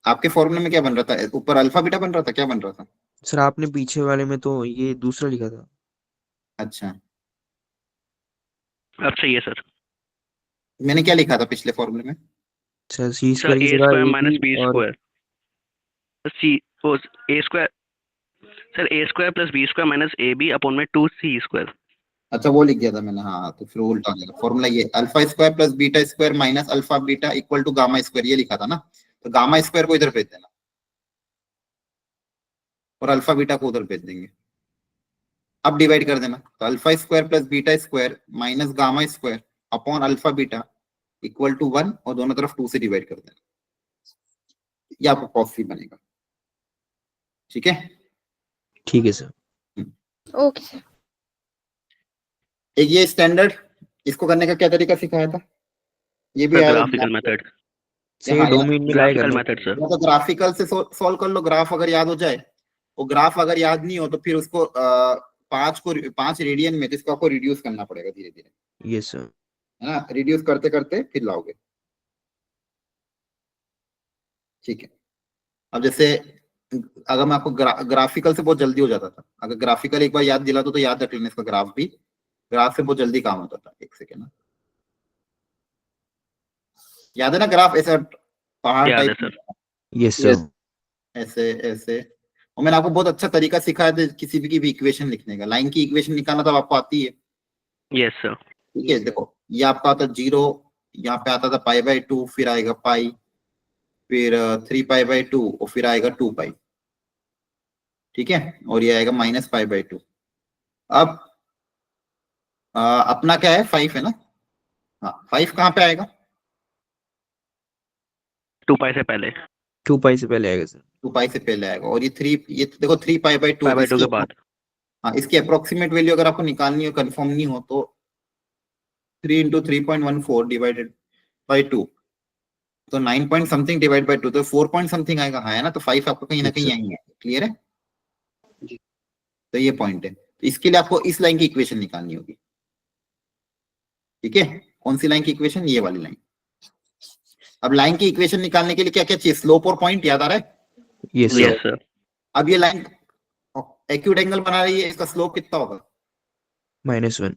आपके फॉर्मूले में क्या बन रहा था? ऊपर अल्फा बीटा बन रहा था, क्या बन रहा था? सर आपने पीछे वाले में तो ये दूसरा लिखा था। अच्छा, अब सही है सर। मैंने क्या लिखा था पिछले फॉर्मूले में? सर सी सर स्क्वायर की ए जगह स्क्वायर ए माइनस बी और square, c o a square, sir a square plus B square minus A B upon में 2c स्क्वायर। अच्छा, वो लिख दिया था मैंने। हाँ, तो फिर उल्टा हो जाएगा फॉर्मूला। ये alpha square plus beta square minus alpha beta equal to gamma square, ये लिखा था ना। तो गामा स्क्वायर को इधर भेज देना और अल्फा बीटा को उधर भेज देंगे। अब डिवाइड कर देना, तो alpha square plus beta square minus gamma square upon alpha beta equal to 1 और दोनों तरफ 2 से डिवाइड कर देना। ये आपका cos c बनेगा। ठीक है? ठीक है सर। Okay sir. एक ये स्टैंडर्ड, इसको करने का क्या तरीका सिखाया था? ये भी आया ग्राफिकल मेथड, सर हाँ, डोमेन में लाएगा ग्राफिकल मेथड सर। तो ग्राफिकल से सॉल्व कर लो। ग्राफ अगर याद हो जाए, वो ग्राफ अगर याद नहीं हो तो फिर उसको 5 रेडियन में, तो इसको आपको रिड्यूस करना पड़ेगा धीरे धीरे, यस सर। है ना? रिड्यूस करते करते फिर लाओगे। ठीक है। अब जैसे अगर मैं आपको ग्राफिकल से बहुत जल्दी हो जाता था, अगर ग्राफिकल एक बार याद दिला तो याद रख लेना इसका। ग्राफ भी, ग्राफ से बहुत जल्दी काम होता था। एक सेकेंड, याद है ना? ग्राफ ऐसा पहाड़ याद है टाइप, सर। Yes sir. ऐसे ऐसे। और मैंने आपको बहुत अच्छा तरीका सिखाया था किसी भी की इक्वेशन लिखने का। लाइन की इक्वेशन निकालना तो आपको आती है। Yes sir. ठीक है, देखो ये आपका आता 0, यहाँ पे आता था π/2, फिर आएगा पाई, फिर 3π/2 और फिर आएगा 2π, ठीक है, और ये आएगा -π/2। अब अपना क्या है, 5 है ना, हाँ 5 कहाँ पे आएगा, 2π से पहले, 2 पाई से पहले आएगा सर। 2π से पहले आएगा, और ये 3, ये देखो 3π/2, π/2 के बाद। हाँ इसकी अप्रोक्सीमेट वैल्यू अगर आपको निकालनी हो, कंफर्म नहीं हो, तो 3 × 3.14 डिवाइडेड बाई 2, तो 9 पॉइंट समथिंग डिवाइड बाई 2, तो 4 पॉइंट समथिंग आएगा, हाँ है ना, तो 5 आपको कहीं ना Yes, कहीं sir. यहीं है, क्लियर है। जी। तो ये पॉइंट है, तो इसके लिए आपको इस लाइन की इक्वेशन निकालनी होगी, ठीक है। कौन सी लाइन की इक्वेशन, ये वाली लाइन। अब लाइन की इक्वेशन निकालने के लिए क्या क्या चाहिए, स्लोप और पॉइंट, याद आ रहा है। Yes yes sir. सर। अब ये लाइन एक्यूट एंगल बना रही है, इसका स्लोप कितना होगा, -1।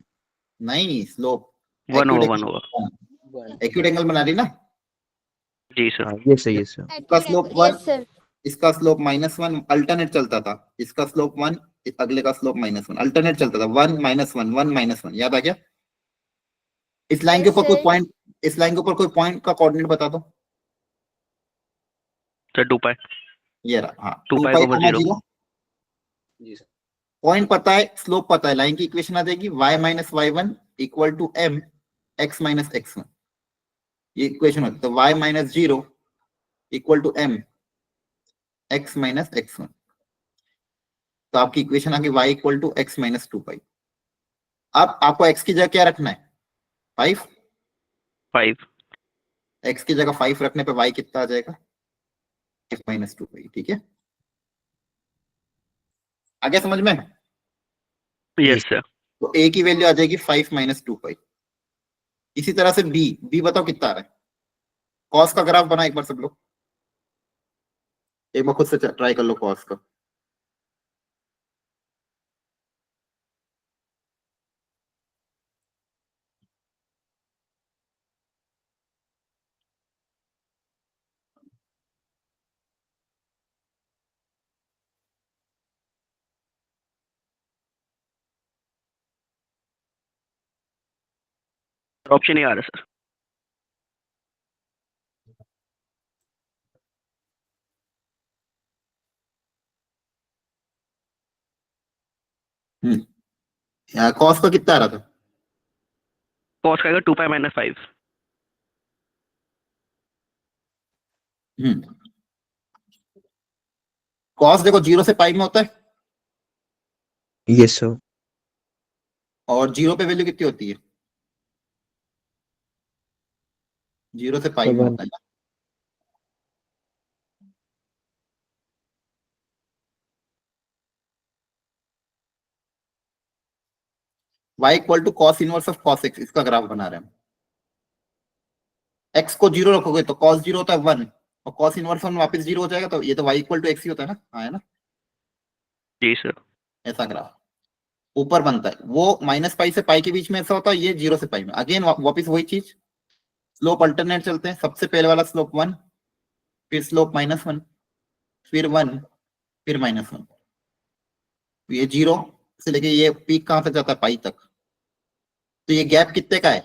नहीं स्लोप 1 होगा, 1 होगा। एक्यूट एंगल बना रही ना, जी सर। हाँ यस सर, यस सर। इसका स्लोप 1, यस सर, इसका स्लोप -1, अल्टरनेट चलता था, इसका स्लोप 1, अगले का स्लोप -1, अल्टरनेट चलता था, 1 -1 1 -1, याद आ गया। इस लाइन के Yes, ऊपर कोई sir. पॉइंट, इस लाइन के ऊपर कोई पॉइंट का कोऑर्डिनेट बता दो सर 2π, ये रहा, हाँ 2π 2π, over 0। जी सर। पॉइंट पता है, स्लोप पता है, लाइन की इक्वेशन आ जाएगी y - y1 = m x - x1, ये इक्वेशन होती है, तो y - 0 = m x - x1, तो आपकी इक्वेशन आ गई y = x - 2π। अब आपको x की जगह क्या रखना है, 5, 5। x की जगह 5 रखने पे y कितना आ जाएगा, x - 2π, ठीक है, आगे समझ में। Yes sir. तो a की वैल्यू आ जाएगी 5 - 2π। इसी तरह से b बताओ कितना आ रहा है, कॉस का ग्राफ बना एक बार सब लोग, एक बार खुद से ट्राई कर लो कॉस का। ऑप्शन नहीं आ रहा सर। कॉस का कितना आ रहा था, कॉस का आएगा 2π - 5। कॉस देखो 0 से पाई में होता है, यस सर। और 0 पे वैल्यू कितनी होती है, 0 से पाई में होता है ना। y = cos inverse of cos x, इसका ग्राफ बना रहे हैं। x को 0 रखोगे तो cos 0 होता है 1, और cos इनवर्स 1 वापस 0 हो जाएगा, तो ये तो y = x ही होता है ना, हाँ है ना, जी सर। ऐसा ग्राफ ऊपर बनता है, वो -π से π के बीच में ऐसा होता है, ये 0 से π में, अगेन वापस वही चीज, स्लोप अल्टरनेट चलते हैं, सबसे पहले वाला स्लोप 1, फिर स्लोप -1, फिर 1, फिर -1, ये 0 से लेके ये पीक कहां तक जाता है, पाई तक, तो ये गैप कितने का है,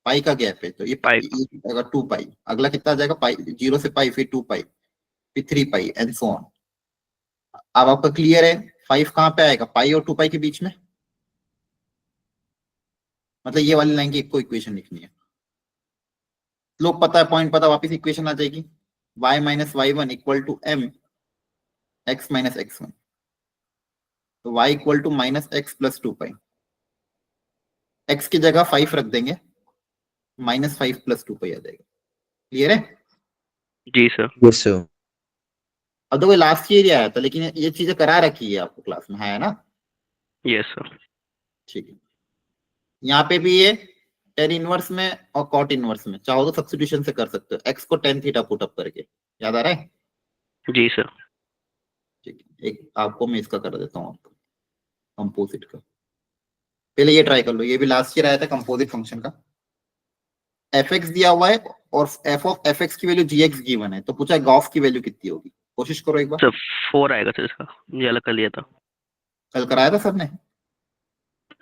पाई का गैप है, तो ये पाई। 2π, अगला कितना आ जाएगा, पाई 0 से पाई, फिर 2π, फिर 3π एंड सो ऑन। अब आपका क्लियर है, 5 कहां पे आएगा, पाई और 2π के बीच में, मतलब ये वाली लाइन की एक को इक्वेशन लिखनी है, स्लोप पता है, पॉइंट पता, वापस इक्वेशन आ जाएगी, y - y1 = m x - x1, तो y = -x + 2π, x की जगह 5 रख देंगे, -5 + 2π आ जाएगा, क्लियर है। जी सर। Yes sir. अब तो कोई लास्ट ईयर ही आया था, लेकिन ये चीजें करा रखी है आपको क्लास में, है ना, यस सर। ठीक है। यहाँ पे भी ये tan इनवर्स में और cot इनवर्स में चाहो तो सब्स्टिट्यूशन से कर सकते हो, x को tan थीटा पुट अप करके, याद आ रहा है, जी सर। ठीक है। एक आपको मैं इसका कर देता हूँ, आपको कंपोजिट का, पहले ये ट्राई कर लो, ये भी लास्ट ईयर आया था कंपोजिट फंक्शन का, fx दिया हुआ है और f(f(x) की वैल्यू gx गिवन है, तो पूछा गॉस की वैल्यू कितनी होगी, कोशिश करो एक बार। सर 4 आएगा सर इसका, ये अलग कर लिया था कल कराया था सर ने,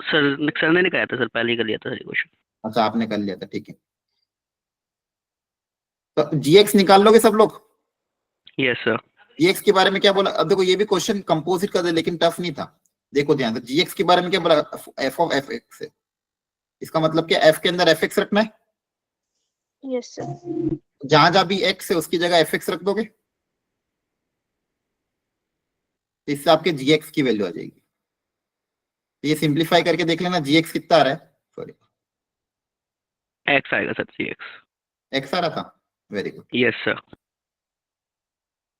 सर ने नहीं कराया था सर, पहले ही कर लिया था सर ये क्वेश्चन। अच्छा आपने कर लिया था, ठीक है, तो gx निकाल लोगे सब लोग, यस सर। जीएक्स के बारे में क्या बोला? अब देखो ये भी क्वेश्चन कंपोजिट का था लेकिन टफ नहीं था। देखो ध्यान से, जीएक्स के बारे में क्या बोला? एफ ऑफ एफ एक्स है। इसका मतलब क्या? एफ के अंदर एफ एक्स रखना है, यस सर। जहां जहां भी एक्स है उसकी जगह एफ एक्स रख दोगे, तो इससे आपके जीएक्स की वैल्यू आ जाएगी। तो ये सिंप्लीफाई करके देख लेना, जीएक्स कितना आ रहा है? सॉरी, एक्स आएगा सर, जी एक्स। एक्स आ रहा था, वेरी गुड। Yes sir.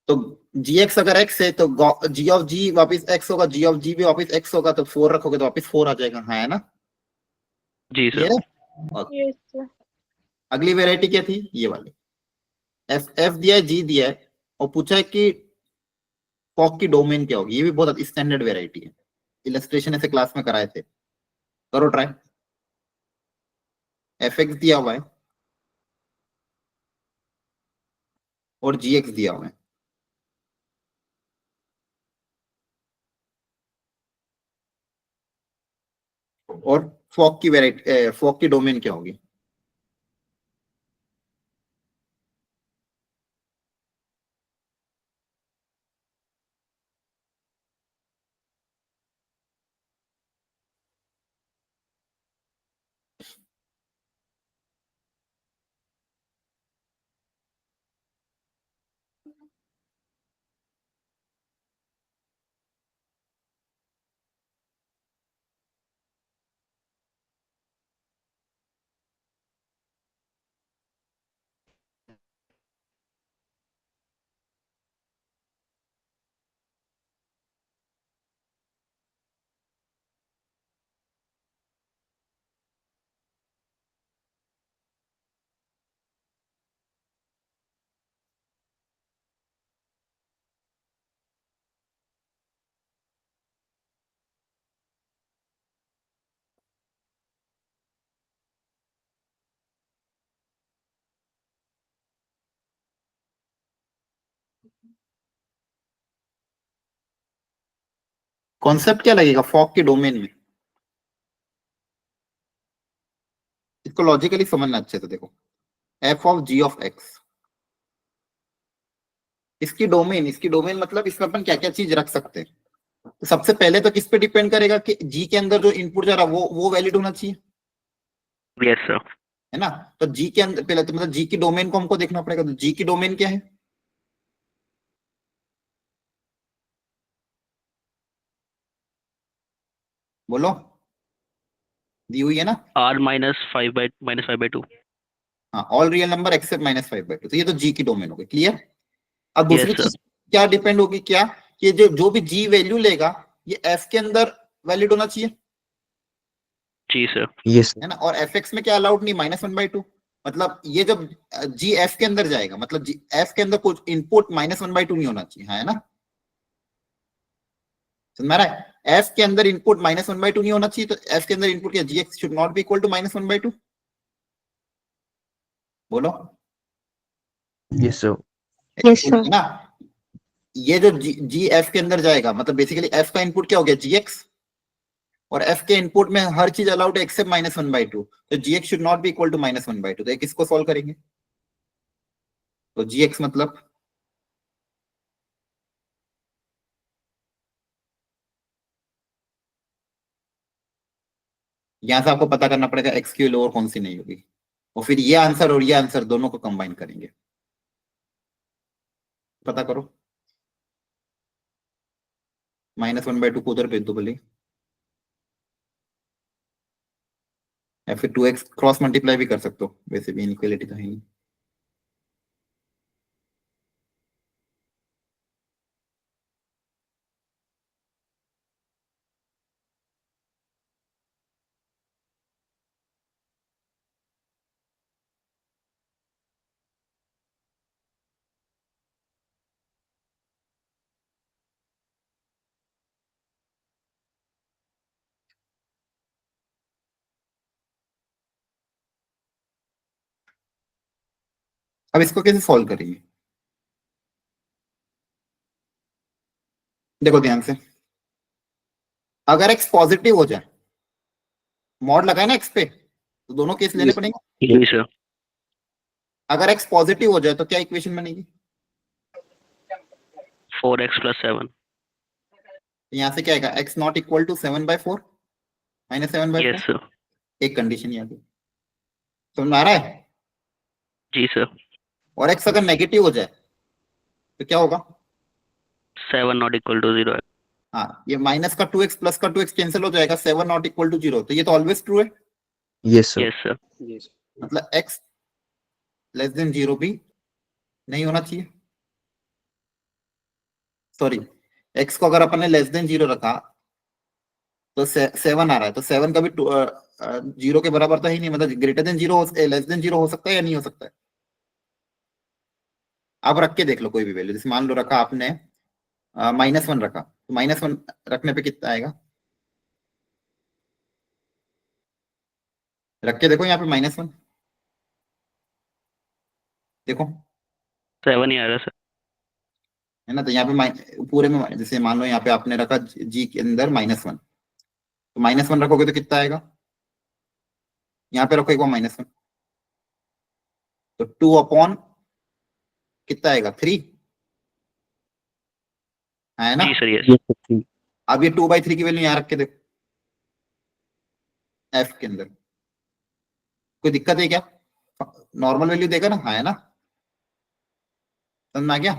तो जीएक्स अगर एक्स है तो जी ऑफ जी वापस एक्स होगा, जी ऑफ जी भी वापस एक्स होगा, तो 4 रखोगे तो वापस 4 आ जाएगा। हाँ है ना? जी ये सर। Yes sir. अगली वेराइटी क्या थी? ये वाली। एफ एफ दिया है, जी दिया है, और पूछा है कि फॉक की डोमेन क्या होगी। ये भी बहुत स्टैंडर्ड वेराइटी है, इलस्ट्रेशन ऐसे क्लास में कराए थे, करो ट्राई। एफ एक्स दिया हुआ है और जी एक्स दिया हुआ है, और फॉक की वेराइटी, फॉक की डोमेन क्या होगी? कॉन्सेप्ट क्या लगेगा फॉक की डोमेन में? इसको लॉजिकली समझना अच्छे से। देखो, f of g of x, इसकी डोमेन मतलब इसमें अपन क्या क्या चीज रख सकते हैं। तो सबसे पहले तो किस पे डिपेंड करेगा कि जी के अंदर जो इनपुट जा रहा है वो वैलिड होना चाहिए, यस सर। है ना? तो जी के अंदर पहले तो मतलब जी की डोमेन को हमको देखना पड़ेगा। तो जी की डोमेन क्या है? बोलो, दी हुई है ना? आर -5/2। हाँ, ऑल रियल नंबर एक्सेप्ट -5/2। तो ये तो जी की डोमेन हो गई, क्लियर। अब दूसरी Yes, sir. चीज क्या डिपेंड होगी? क्या कि जो भी जी वैल्यू लेगा ये एफ के अंदर वैलिड होना चाहिए, जी सर। यस है ना? और एफ एक्स में क्या अलाउड नहीं? -1/2। मतलब ये जब जी एफ के अंदर जाएगा, मतलब जी एफ के अंदर कुछ इनपुट -1/2 नहीं होना चाहिए, है ना? समझ में आ रहा है? एफ के अंदर इनपुट -1/2 नहीं होना चाहिए, तो एफ के अंदर इनपुट क्या? G x should not be equal to -1/2। बोलो, यस सर Yes, sir. है ना? ये जो जी एफ के अंदर जाएगा, मतलब बेसिकली एफ का इनपुट क्या हो गया? जी एक्स, और एफ के इनपुट में हर चीज अलाउड है एक्सेप्ट -1/2। तो g x should not be equal to -1/2। तो एक इसको सॉल्व करेंगे, तो जी एक्स मतलब यहां से आपको पता करना पड़ेगा एक्स की वैल्यू और कौन सी नहीं होगी, और फिर ये आंसर और ये आंसर दोनों को कंबाइन करेंगे। पता करो, -1/2 को उधर भेज दो भले, या फिर 2x क्रॉस मल्टीप्लाई भी कर सकते हो, वैसे भी इनइक्वालिटी तो है नहीं। अब इसको कैसे सॉल्व करेंगे? देखो ध्यान से, अगर x पॉजिटिव हो जाए, मॉड लगाए ना x पे, तो दोनों केस लेने पड़ेंगे। जी सर। अगर x पॉजिटिव हो जाए तो क्या इक्वेशन बनेगी? 4x plus 7. यहाँ से क्या आएगा, x not equal to 7/4 minus 7/4। Yes sir. एक कंडीशन यहाँ पे समझ में आ रहा है। जी sir. और x अगर नेगेटिव हो जाए तो क्या होगा, 7 not equal to 0. हाँ ये माइनस का 2x प्लस का 2x कैंसिल हो जाएगा, 7 नॉट इक्वल टू 0, तो ये तो ऑलवेज ट्रू है। Yes, sir. Yes sir. Yes. मतलब x लेस देन 0 भी नहीं होना चाहिए। सॉरी, x को अगर अपन ने लेस देन 0 रखा तो 7 आ रहा है, तो 7 कभी 0 के बराबर तो ही नहीं, मतलब ग्रेटर देन 0 लेस देन 0 हो सकता है या नहीं हो सकता है। आप रख के देख लो कोई भी वैल्यू, जैसे मान लो रखा आपने -1 रखा, तो -1 रखने पे कितना आएगा, रख के देखो यहाँ पे -1 देखो 7 ही आ रहा है सर। है ना। तो यहाँ पे पूरे में जैसे मान लो यहाँ पे आपने रखा g के अंदर -1, तो -1 रखोगे तो कितना आएगा, यहाँ पे रखो एक बार -1, तो 2 अपॉन कितना आएगा 3 है ना। जी सर। यस। Yes, sir. 3. अब ये 2/3 की वैल्यू यहाँ रख के देखो f के अंदर, कोई दिक्कत है क्या, नॉर्मल वैल्यू देगा ना, हाँ है ना, समझ में आ गया।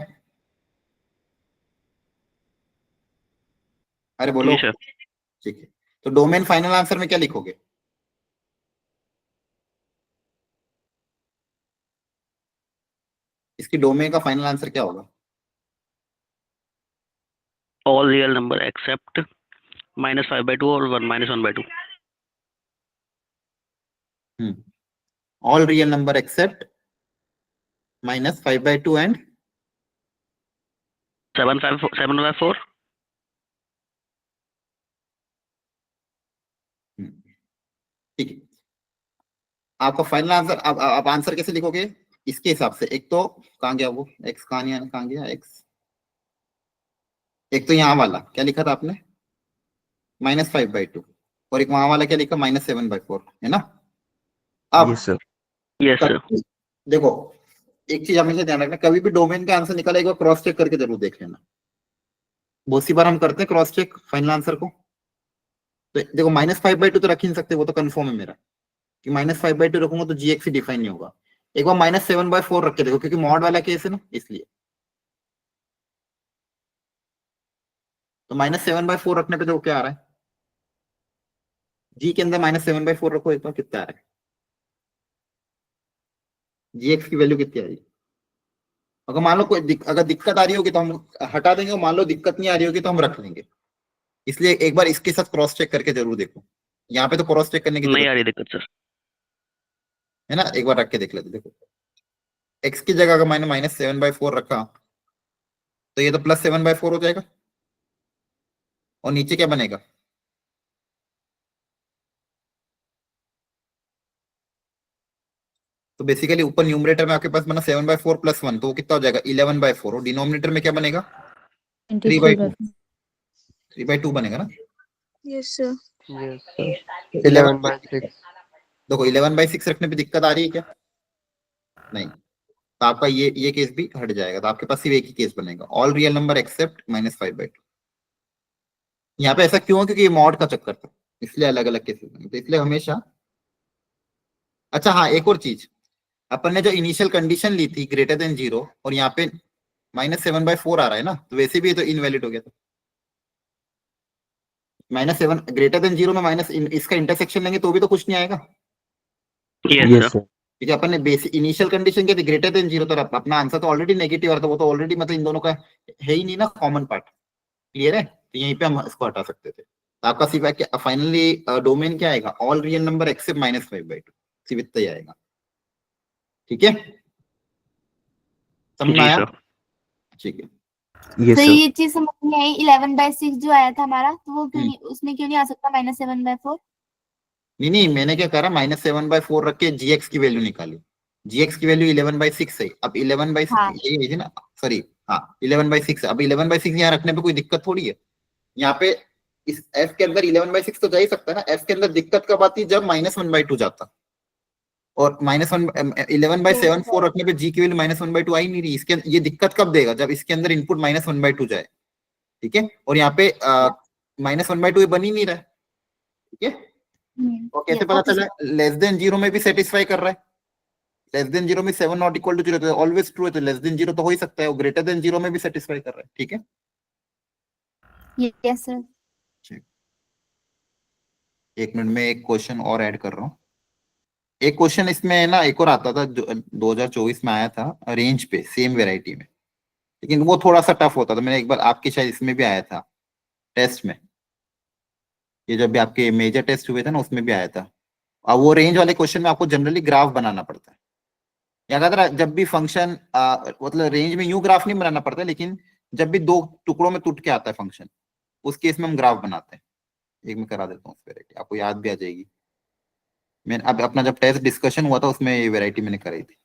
अरे बोलो। जी सर। ठीक है, तो डोमेन फाइनल आंसर में क्या लिखोगे, इसकी डोमेन का फाइनल आंसर क्या होगा, All real number except -5/2 और 1/2। All real number except -5/2 and 7/4। ठीक है, आपका फाइनल आंसर। अब आप आंसर कैसे लिखोगे इसके हिसाब से, एक तो कहाँ गया वो x, कहाँ गया x, एक तो यहाँ वाला क्या लिखा था आपने -5/2, और एक वहां वाला क्या लिखा -7/4, है ना। अब Yes, sir. Yes sir. देखो एक चीज हमेशा ध्यान रखना, कभी भी डोमेन का आंसर निकाला एक बार क्रॉस चेक करके जरूर देख लेना। बहुत सी बार हम करते हैं क्रॉस चेक फाइनल आंसर को, तो देखो -5/2 तो रख ही नहीं सकते, वो तो कंफर्म है मेरा कि -5/2 रखूंगा तो gx ही डिफाइन नहीं होगा। एक बार -7/4 रख के देखो, क्योंकि मॉड वाला केस है ना इसलिए, तो -7/4 रखने पे देखो क्या आ रहा है, g के अंदर -7/4 रखो, एक बार कितना आ रहा है, gx की वैल्यू कितनी आ रही है। अगर मान लो कोई अगर दिक्कत आ रही होगी तो हम हटा देंगे, मान लो दिक्कत नहीं आ रही होगी तो हम रख लेंगे। इसलिए एक बार इसके साथ क्रॉस चेक करके जरूर देखो, यहाँ पे तो क्रॉस चेक करने की नहीं जरूरत आ रही दिक्कत सर। है ना, एक बार रख के देख लेते। देखो x की जगह अगर मैंने -7/4 रखा तो ये तो +7/4 हो जाएगा, और नीचे क्या बनेगा, तो बेसिकली ऊपर न्यूमरेटर में आपके पास बना 7/4 + 1, तो वो कितना हो जाएगा 11/4, और डिनोमिनेटर में क्या बनेगा 3/2 बनेगा ना। Yes, sir. Yes, sir. 11 11/6. देखो 11/6 रखने पे दिक्कत आ रही है क्या, नहीं, तो आपका ये केस भी हट जाएगा, तो आपके पास सिर्फ एक ही केस बनेगा, ऑल रियल नंबर एक्सेप्ट -5/2। यहाँ पे ऐसा क्यों है, क्योंकि ये मॉड का चक्कर था, इसलिए अलग अलग केसेस बने, तो इसलिए हमेशा। अच्छा हाँ, एक और चीज, अपन ने जो इनिशियल कंडीशन ली थी ग्रेटर देन 0, और यहाँ पे -7/4 आ रहा है ना, तो वैसे भी ये तो इनवैलिड हो गया था। -7 ग्रेटर देन 0 में माइनस इसका इंटरसेक्शन लेंगे तो भी तो कुछ नहीं आएगा, यस Yes, सर। sir. क्योंकि अपन ने बेसिक इनिशियल कंडीशन क्या थी ग्रेटर देन 0, तो अपना आंसर तो ऑलरेडी नेगेटिव आ रहा था, वो तो ऑलरेडी मतलब इन दोनों का है ही नहीं ना कॉमन पार्ट, क्लियर है, तो यहीं पे हम इसको हटा सकते थे। तो आपका सिर्फ फाइनली डोमेन क्या आएगा, ऑल रियल नंबर एक्सेप्ट -5/2, सिर्फ इतना ही आएगा, ठीक है, समझ में जी आया, सर। ठीक है। Yes, तो sir. ये चीज समझ नहीं आई, 11/6 जो आया था हमारा, तो वो क्यों हम्म। नहीं, उसमें क्यों नहीं आ सकता -7/4? नहीं मैंने क्या करा, -7/4 रख के gx की वैल्यू निकाली, gx की वैल्यू 11/6 है, अब 11/6 हाँ। यही है ना, सॉरी हाँ 11/6, अब 11/6 यहाँ रखने पे कोई दिक्कत थोड़ी है, यहाँ पे इस f के अंदर 11/6 तो जा ही सकता है ना, f के अंदर दिक्कत कब आती है, जब -1/2 जाता, और -11/7 4 रखने पे जी की वैल्यू -1/2 आई नहीं रही। इसके ये दिक्कत कब देगा, जब इसके अंदर इनपुट -1/2 जाए, ठीक है, और यहाँ पे -1/2 ये बन ही नहीं रहा है, ठीक है। और कैसे पता चला, लेस देन 0 में भी सेटिस्फाई कर रहा है, लेस देन 0 में 7 नॉट इक्वल टू 0 तो ऑलवेज ट्रू है, तो लेस देन 0 तो हो ही सकता है, और ग्रेटर देन 0 में भी सेटिस्फाई कर रहा है, ठीक है। Yes sir. एक मिनट में एक क्वेश्चन और ऐड कर रहा हूँ। एक क्वेश्चन इसमें है ना, एक और आता था 2024 में आया था रेंज पे सेम वेराइटी में, लेकिन वो थोड़ा सा टफ होता था। मैंने एक बार आपके शायद इसमें भी आया था टेस्ट में, ये जब भी आपके मेजर टेस्ट हुए थे ना उसमें भी आया था। अब वो रेंज वाले क्वेश्चन में आपको जनरली ग्राफ बनाना पड़ता है, या अगर जब भी फंक्शन मतलब रेंज में यूं ग्राफ नहीं बनाना पड़ता, लेकिन जब भी दो टुकड़ों में टूट के आता है फंक्शन, उस केस में हम ग्राफ बनाते हैं। एक मैं करा देता हूँ वेराइटी, आपको याद भी आ जाएगी। मैंने अब अपना जब टेस्ट डिस्कशन हुआ था उसमें ये वेराइटी मैंने कराई थी।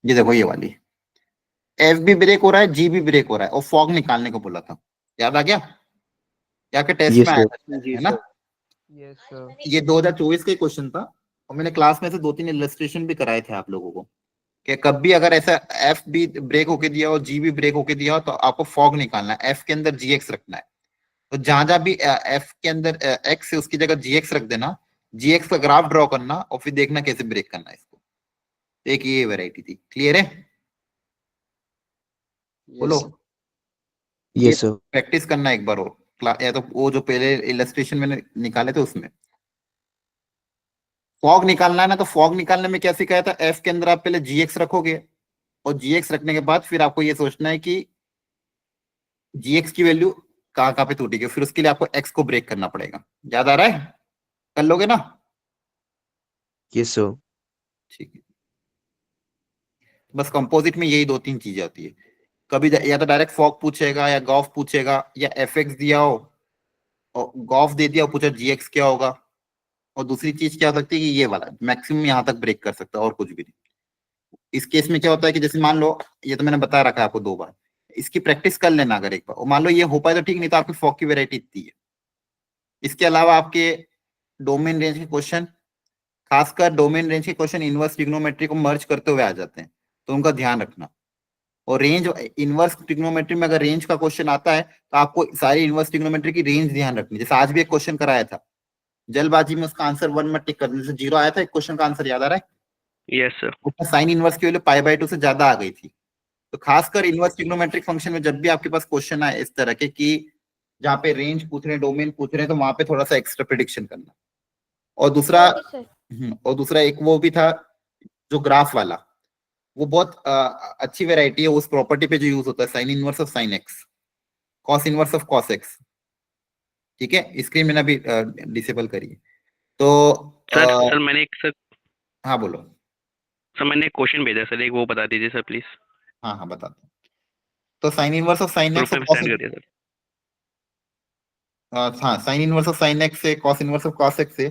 ये देखो ये वाली, एफ भी ब्रेक हो रहा है, जी भी ब्रेक हो रहा है, और फॉग निकालने को बोला था, याद आ गया? या के टेस्ट Yes, में आया sir. था, है ना? Yes, sir. ये 2024 का क्वेश्चन था, और मैंने क्लास में से 2-3 इलस्ट्रेशन भी कराए थे आप लोगों को, कि कब भी अगर ऐसा एफ भी ब्रेक होके दिया हो, जी भी ब्रेक होके दिया हो, तो आपको फॉग निकालना है, एफ के अंदर जी एक्स रखना है। तो जहां जहां भी एफ के अंदर एक्स है उसकी जगह जी एक्स रख देना, जी एक्स का ग्राफ ड्रॉ करना, और फिर देखना कैसे ब्रेक करना है इसको। एक ये वेराइटी थी, क्लियर है? बोलो। Yes, sir. प्रैक्टिस करना एक बार और, या तो वो जो पहले इलस्ट्रेशन मैंने निकाले थे उसमें फॉग निकालना है ना, तो फॉग निकालने में क्या सिखाया था, एफ के अंदर आप पहले जी एक्स रखोगे, और जी एक्स रखने के बाद फिर आपको ये सोचना है कि जी एक्स की वैल्यू कहाँ कहाँ पे टूटेगी, फिर उसके लिए आपको एक्स को ब्रेक करना पड़ेगा। याद आ रहा है? कर लोगे ना? Yes, sir. ठीक है, बस कंपोजिट में यही 2-3 चीजें आती है। कभी या तो डायरेक्ट फॉग पूछेगा, या गॉफ पूछेगा, या एफ एक्स दिया हो और गॉफ दे दिया और पूछा जी एक्स क्या होगा। और दूसरी चीज क्या हो सकती है कि ये वाला मैक्सिमम यहाँ तक ब्रेक कर सकता है, और कुछ भी नहीं। इस केस में क्या होता है कि जैसे मान लो, ये तो मैंने बता रखा है आपको 2 बार, इसकी प्रैक्टिस कर लेना अगर एक बार, और मान लो ये हो पाए तो ठीक, नहीं तो आपकी फॉग की वैरायटी इतनी है। इसके अलावा आपके डोमेन रेंज के क्वेश्चन, खासकर डोमेन रेंज के क्वेश्चन इनवर्स ट्रिग्नोमेट्री को मर्ज करते हुए आ जाते हैं, तो उनका ध्यान रखना। और रेंज इनवर्स ट्रिग्नोमेट्री में अगर रेंज का क्वेश्चन आता है तो आपको सारी इनवर्स ट्रिग्नोमेट्री की रेंज ध्यान रखनी। जैसे आज भी एक क्वेश्चन कराया था, जल्दबाजी में उसका आंसर 1 मत टिक करने से 0 आया था, एक क्वेश्चन का आंसर याद आ रहा है? Yes sir. उसमें साइन इनवर्स की वैल्यू π/2 से ज्यादा आ गई थी। तो खासकर इनवर्स ट्रिग्नोमेट्रिक फंक्शन में जब भी आपके पास क्वेश्चन आए इस तरह के कि जहाँ पे रेंज पूछ रहे हैं, डोमेन पूछ रहे हैं, तो वहां पे थोड़ा सा एक्स्ट्रा प्रिडिक्शन करना। और दूसरा एक वो भी था जो ग्राफ वाला, वो बहुत अच्छी वेराइटी है, उस प्रॉपर्टी पे जो यूज होता है, sign inverse of sine x, cos inverse of cos x. ठीक है, स्क्रीन मैंने अभी डिसेबल करी है। तो सर मैंने एक सर हाँ बोलो। सर मैंने एक क्वेश्चन भेजा सर, एक वो बता दीजिए सर प्लीज। हाँ बताता हूँ। तो sine inverse of sine x, group में सेंड कर दिया सर। हाँ, sine inverse of sine x से cos inverse of cos x से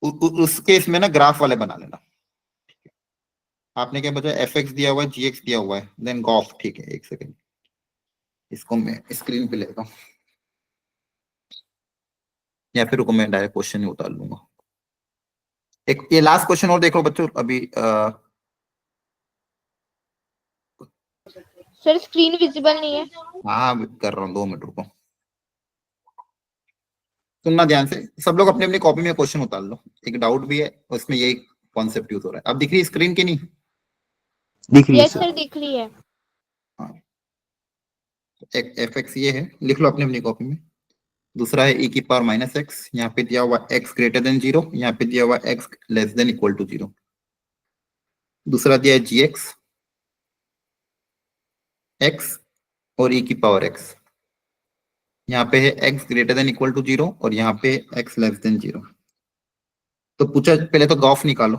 उस केस में ना ग्राफ वाले बना लेना। आपने क्या बचा, एफ एक्स दिया हुआ है, जी एक्स दिया हुआ है, देन गॉफ। ठीक है, एक सेकेंड, इसको मैं स्क्रीन पे लेता हूँ, या फिर रुको मैं डायरेक्ट क्वेश्चन ही उतार लूंगा। एक ये लास्ट क्वेश्चन और देखो बच्चों अभी। सर स्क्रीन विजिबल नहीं है। हाँ कर रहा हूँ, 2 मिनट रुको। सुनना ध्यान से, सब लोग अपनी अपनी कॉपी में क्वेश्चन उतार लो। एक डाउट भी है उसमें, यही कॉन्सेप्ट यूज हो रहा है। अब दिख रही स्क्रीन की नहीं? दिख रही है यस सर। सर दिख रही है। हाँ, एफ एक्स ये है, लिख लो अपनी अपनी कॉपी में। दूसरा है e की पावर -x, यहाँ पे दिया हुआ x ग्रेटर देन 0, यहाँ पे दिया हुआ x less than equal to 0। दूसरा दिया है gx, x और e की पावर x, यहाँ पे है x greater than equal to 0 और यहाँ पे x लेस देन 0। तो पूछा पहले तो गॉफ निकालो,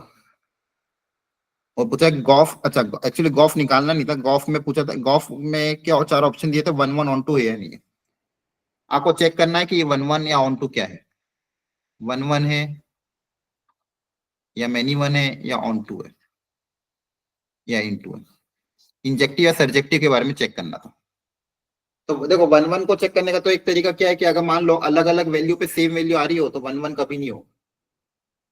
और पूछा गॉफ, अच्छा एक्चुअली गॉफ निकालना नहीं था, गॉफ में पूछा था, गॉफ में क्या 4 ऑप्शन दिए थे, 1 1 ऑन 2 है या नहीं है। आपको चेक करना है कि ये 1 1 या ऑन 2 क्या है, 1 1 है या मैनी 1 है या ऑन 2 है। या इंटू इंजेक्टिव या सर्जेक्टिव के बारे में चेक करना था। तो देखो 1 1 को चेक करने का तो एक तरीका क्या है कि अगर मान लो अलग अलग वैल्यू पे सेम वैल्यू आ रही हो तो 1 1 कभी नहीं होगा,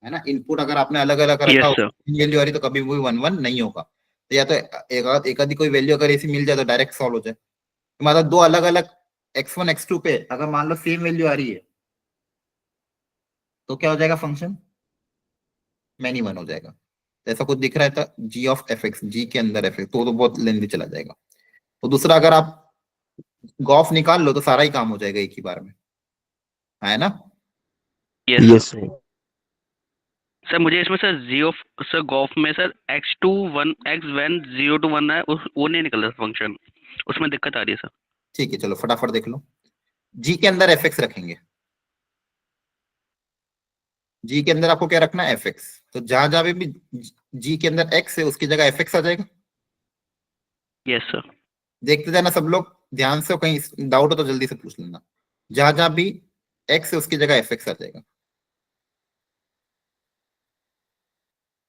है ना। इनपुट अगर आपने अलग अलग रखा Yes, हो sir. वैल्यू आ रही तो कभी भी 1 1 नहीं होगा। तो या तो एक आधी कोई वैल्यू अगर ऐसी मिल जाए तो डायरेक्ट सॉल्व हो जाए। तो मतलब दो अलग अलग x1 x2 पे अगर मान लो सेम वैल्यू आ रही है तो क्या हो जाएगा, फंक्शन मैनी वन हो जाएगा। तो ऐसा कुछ दिख रहा है था g ऑफ fx, g के अंदर fx, तो बहुत लेंदी चला जाएगा। तो दूसरा अगर आप गॉफ निकाल लो तो सारा ही काम हो जाएगा एक ही बार में, है ना। Yes, Yes, sir. sir. Sir मुझे इसमें सर जी ऑफ सर गॉफ में sir x2 1 x when 0 to 1 है वो नहीं निकल रहा फंक्शन, उसमें दिक्कत आ रही है सर। ठीक है, चलो फटाफट देख लो। g के अंदर fx रखेंगे, g के अंदर आपको क्या रखना है, fx। तो जहां जहां भी g के अंदर x है उसकी जगह fx आ जाएगा। Yes sir. देखते जाना सब लोग ध्यान से, कहीं डाउट हो तो जल्दी से पूछ लेना। जहां जहां भी x है उसकी जगह fx आ जाएगा।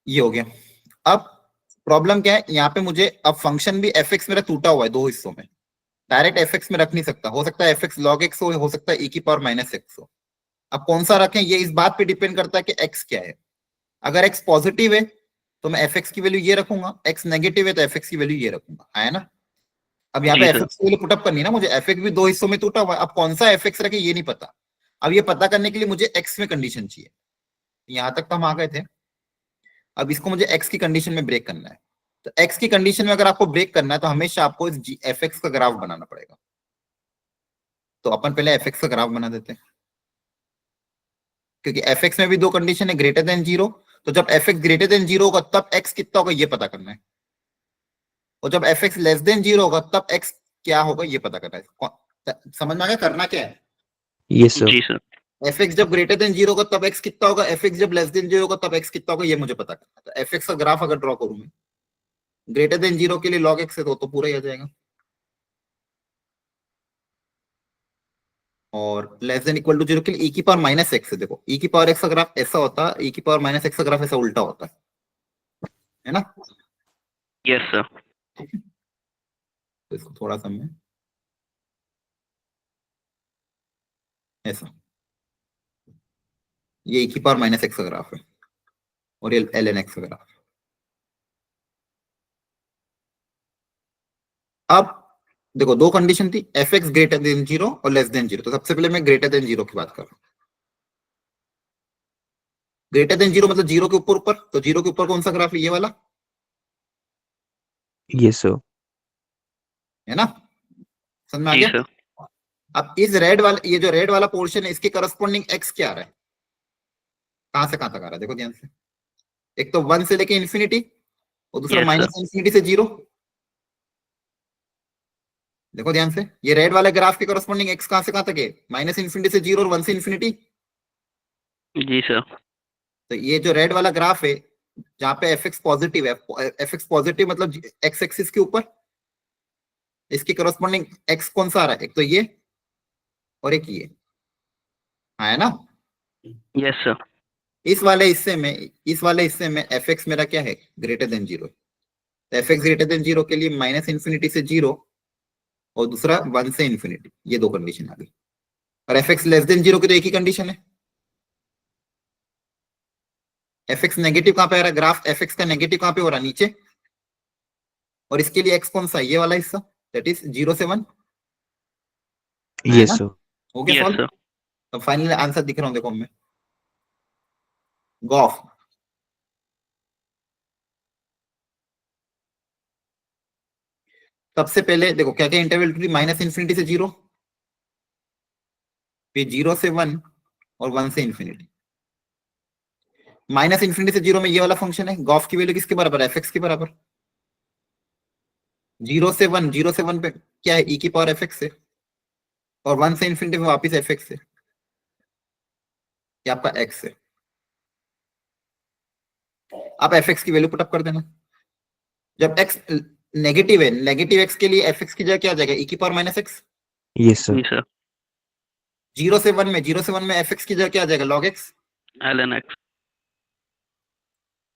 ये हो गया। अब प्रॉब्लम क्या है, यहाँ पे मुझे अब फंक्शन भी fx मेरा टूटा हुआ है दो हिस्सों में, डायरेक्ट fx में रख नहीं सकता। हो सकता है fx log x हो सकता है e की पावर माइनस x हो। अब कौन सा रखें ये इस बात पे डिपेंड करता है कि x क्या है। अगर x पॉजिटिव है तो मैं fx की वैल्यू ये रखूंगा, x नेगेटिव है तो fx की वैल्यू ये रखूंगा, है ना। अब यहाँ जी पे सर। fx की वैल्यू पुटअप करनी है ना मुझे, fx भी दो हिस्सों में टूटा हुआ है। अब कौन सा fx रखे ये नहीं पता। अब ये पता करने के लिए मुझे x में कंडीशन चाहिए। यहां तक तो हम आ गए थे। अब इसको मुझे x की कंडीशन में ब्रेक करना है। तो x की कंडीशन में अगर आपको ब्रेक करना है तो हमेशा आपको इस fx का ग्राफ बनाना पड़ेगा। तो अपन पहले fx का ग्राफ बना देते हैं, क्योंकि fx में भी दो कंडीशन है, ग्रेटर देन 0। तो जब fx ग्रेटर देन 0 होगा तब x कितना होगा ये पता करना है, और जब fx लेस देन 0 होगा तब x क्या होगा ये पता करना है। समझ में आ गया करना क्या है। Yes, sir. जी सर। fx जब ग्रेटर देन 0 होगा तब x कितना होगा, fx जब लेस देन 0 होगा तब x कितना होगा ये मुझे पता करना है। तो fx का ग्राफ अगर ड्रॉ करूं मैं, ग्रेटर देन 0 के लिए log x है तो पूरा ही आ जाएगा, और लेस देन इक्वल टू 0 के लिए e की पावर माइनस x है। देखो e की पावर x का ग्राफ ऐसा होता है, e की पावर माइनस x का ग्राफ ऐसा उल्टा होता है ना। Yes sir. तो इसको थोड़ा सा मैं ऐसा, ये e की पावर माइनस x का ग्राफ है और ये ln x का ग्राफ। अब देखो दो कंडीशन थी, fx ग्रेटर देन 0 और लेस देन 0। तो सबसे पहले मैं ग्रेटर देन 0 की बात कर रहा हूं। ग्रेटर देन 0 मतलब 0 के ऊपर ऊपर, तो 0 के ऊपर कौन सा ग्राफ है, ये वाला, Yes, sir. है ना। समझ में आ जी गया। सर। अब इस रेड वाला, ये जो रेड वाला पोर्शन है इसके करस्पॉन्डिंग x क्या आ रहा है, कहां से कहां तक आ रहा है, देखो ध्यान से। एक तो 1 से लेके इंफिनिटी और दूसरा Yes, माइनस इंफिनिटी से 0। देखो ध्यान से, ये रेड वाले ग्राफ के करस्पॉन्डिंग x कहां से कहां तक है, माइनस इंफिनिटी से 0 और 1 से इंफिनिटी। जी सर। तो ये जो रेड वाला ग्राफ है जहां पे fx पॉजिटिव है, fx पॉजिटिव मतलब x एक्सिस के ऊपर, इसके करस्पॉन्डिंग x कौन सा आ रहा है, एक तो ये और एक ये, हाँ है ना। Yes sir. इस वाले हिस्से में fx मेरा क्या है, ग्रेटर देन 0। तो fx ग्रेटर देन 0 के लिए माइनस इंफिनिटी से 0 और दूसरा 1 से इंफिनिटी, ये दो कंडीशन आ गई। और fx लेस देन 0 की तो एक ही कंडीशन है। fx नेगेटिव कहां पे आ रहा है, ग्राफ fx का नेगेटिव कहां पे हो रहा है, नीचे। और इसके लिए x कौन सा है, ये वाला हिस्सा, दैट इज 0 से 1। Yes, sir. हो गया यस सॉल्व। सर। तो फाइनल आंसर दिख रहा हूं, देखो मैं गॉफ सबसे पहले देखो क्या क्या इंटरवल थी, माइनस इंफिनिटी से 0, फिर 0 से 1 और 1 से इंफिनिटी। माइनस इंफिनिटी से 0 में ये वाला फंक्शन है, गॉफ की वैल्यू किसके बराबर है, fx के बराबर। 0 से 1 पे क्या है, e की पावर fx है, और 1 से इंफिनिटी में वापस fx है, ये आपका x है। आप fx की वैल्यू पुटअप कर देना। जब x नेगेटिव है, नेगेटिव x के लिए fx की जगह क्या आ जाएगा, e की power minus x। Yes, sir. जी सर। 0 से 1 में fx की जगह क्या आ जाएगा, log x। ln x।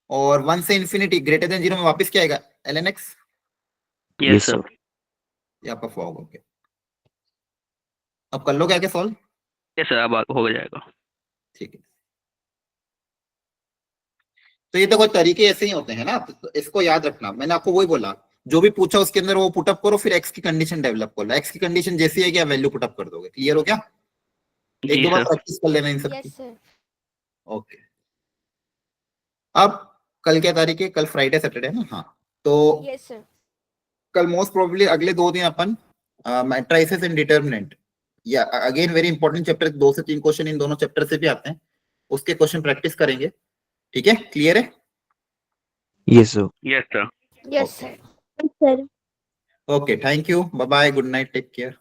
और 1 से इंफिनिटी ग्रेटर देन 0 में वापस क्या आएगा, LNX? Yes sir. ये आपका फॉग हो गया। अब कर लो क्या क्या सॉल्व? यस सर, अब हो जाएगा। ठीक है। तो ये तो कोई तरीके ऐसे ही होते हैं ना, तो इसको याद रखना। मैंने आपको वही बोला, जो भी पूछा उसके अंदर वो पुटअप करो, फिर एक्स की कंडीशन डेवलप करो। एक्स की कंडीशन जैसी है क्या वैल्यू पुटअप कर दोगे। क्लियर हो क्या? एक जी दो बार सर। प्रैक्टिस कर लेना इन सब की। Yes sir. ओके। अब कल क्या तारीख है? कल फ्राइडे सैटरडे है ना? हाँ, तो यस सर। कल मोस्ट प्रोबेबली अगले 2 दिन अपन मैट्राइसेस एंड डिटर्मिनेंट, या अगेन वेरी इंपॉर्टेंट चैप्टर, 2 से 3 क्वेश्चन इन दोनों चैप्टर से भी आते हैं, उसके क्वेश्चन प्रैक्टिस करेंगे। ठीक है, क्लियर है? Yes, sir. Yes sir. Yes Okay. Sir. Sir okay, thank you, bye bye, good night, take care.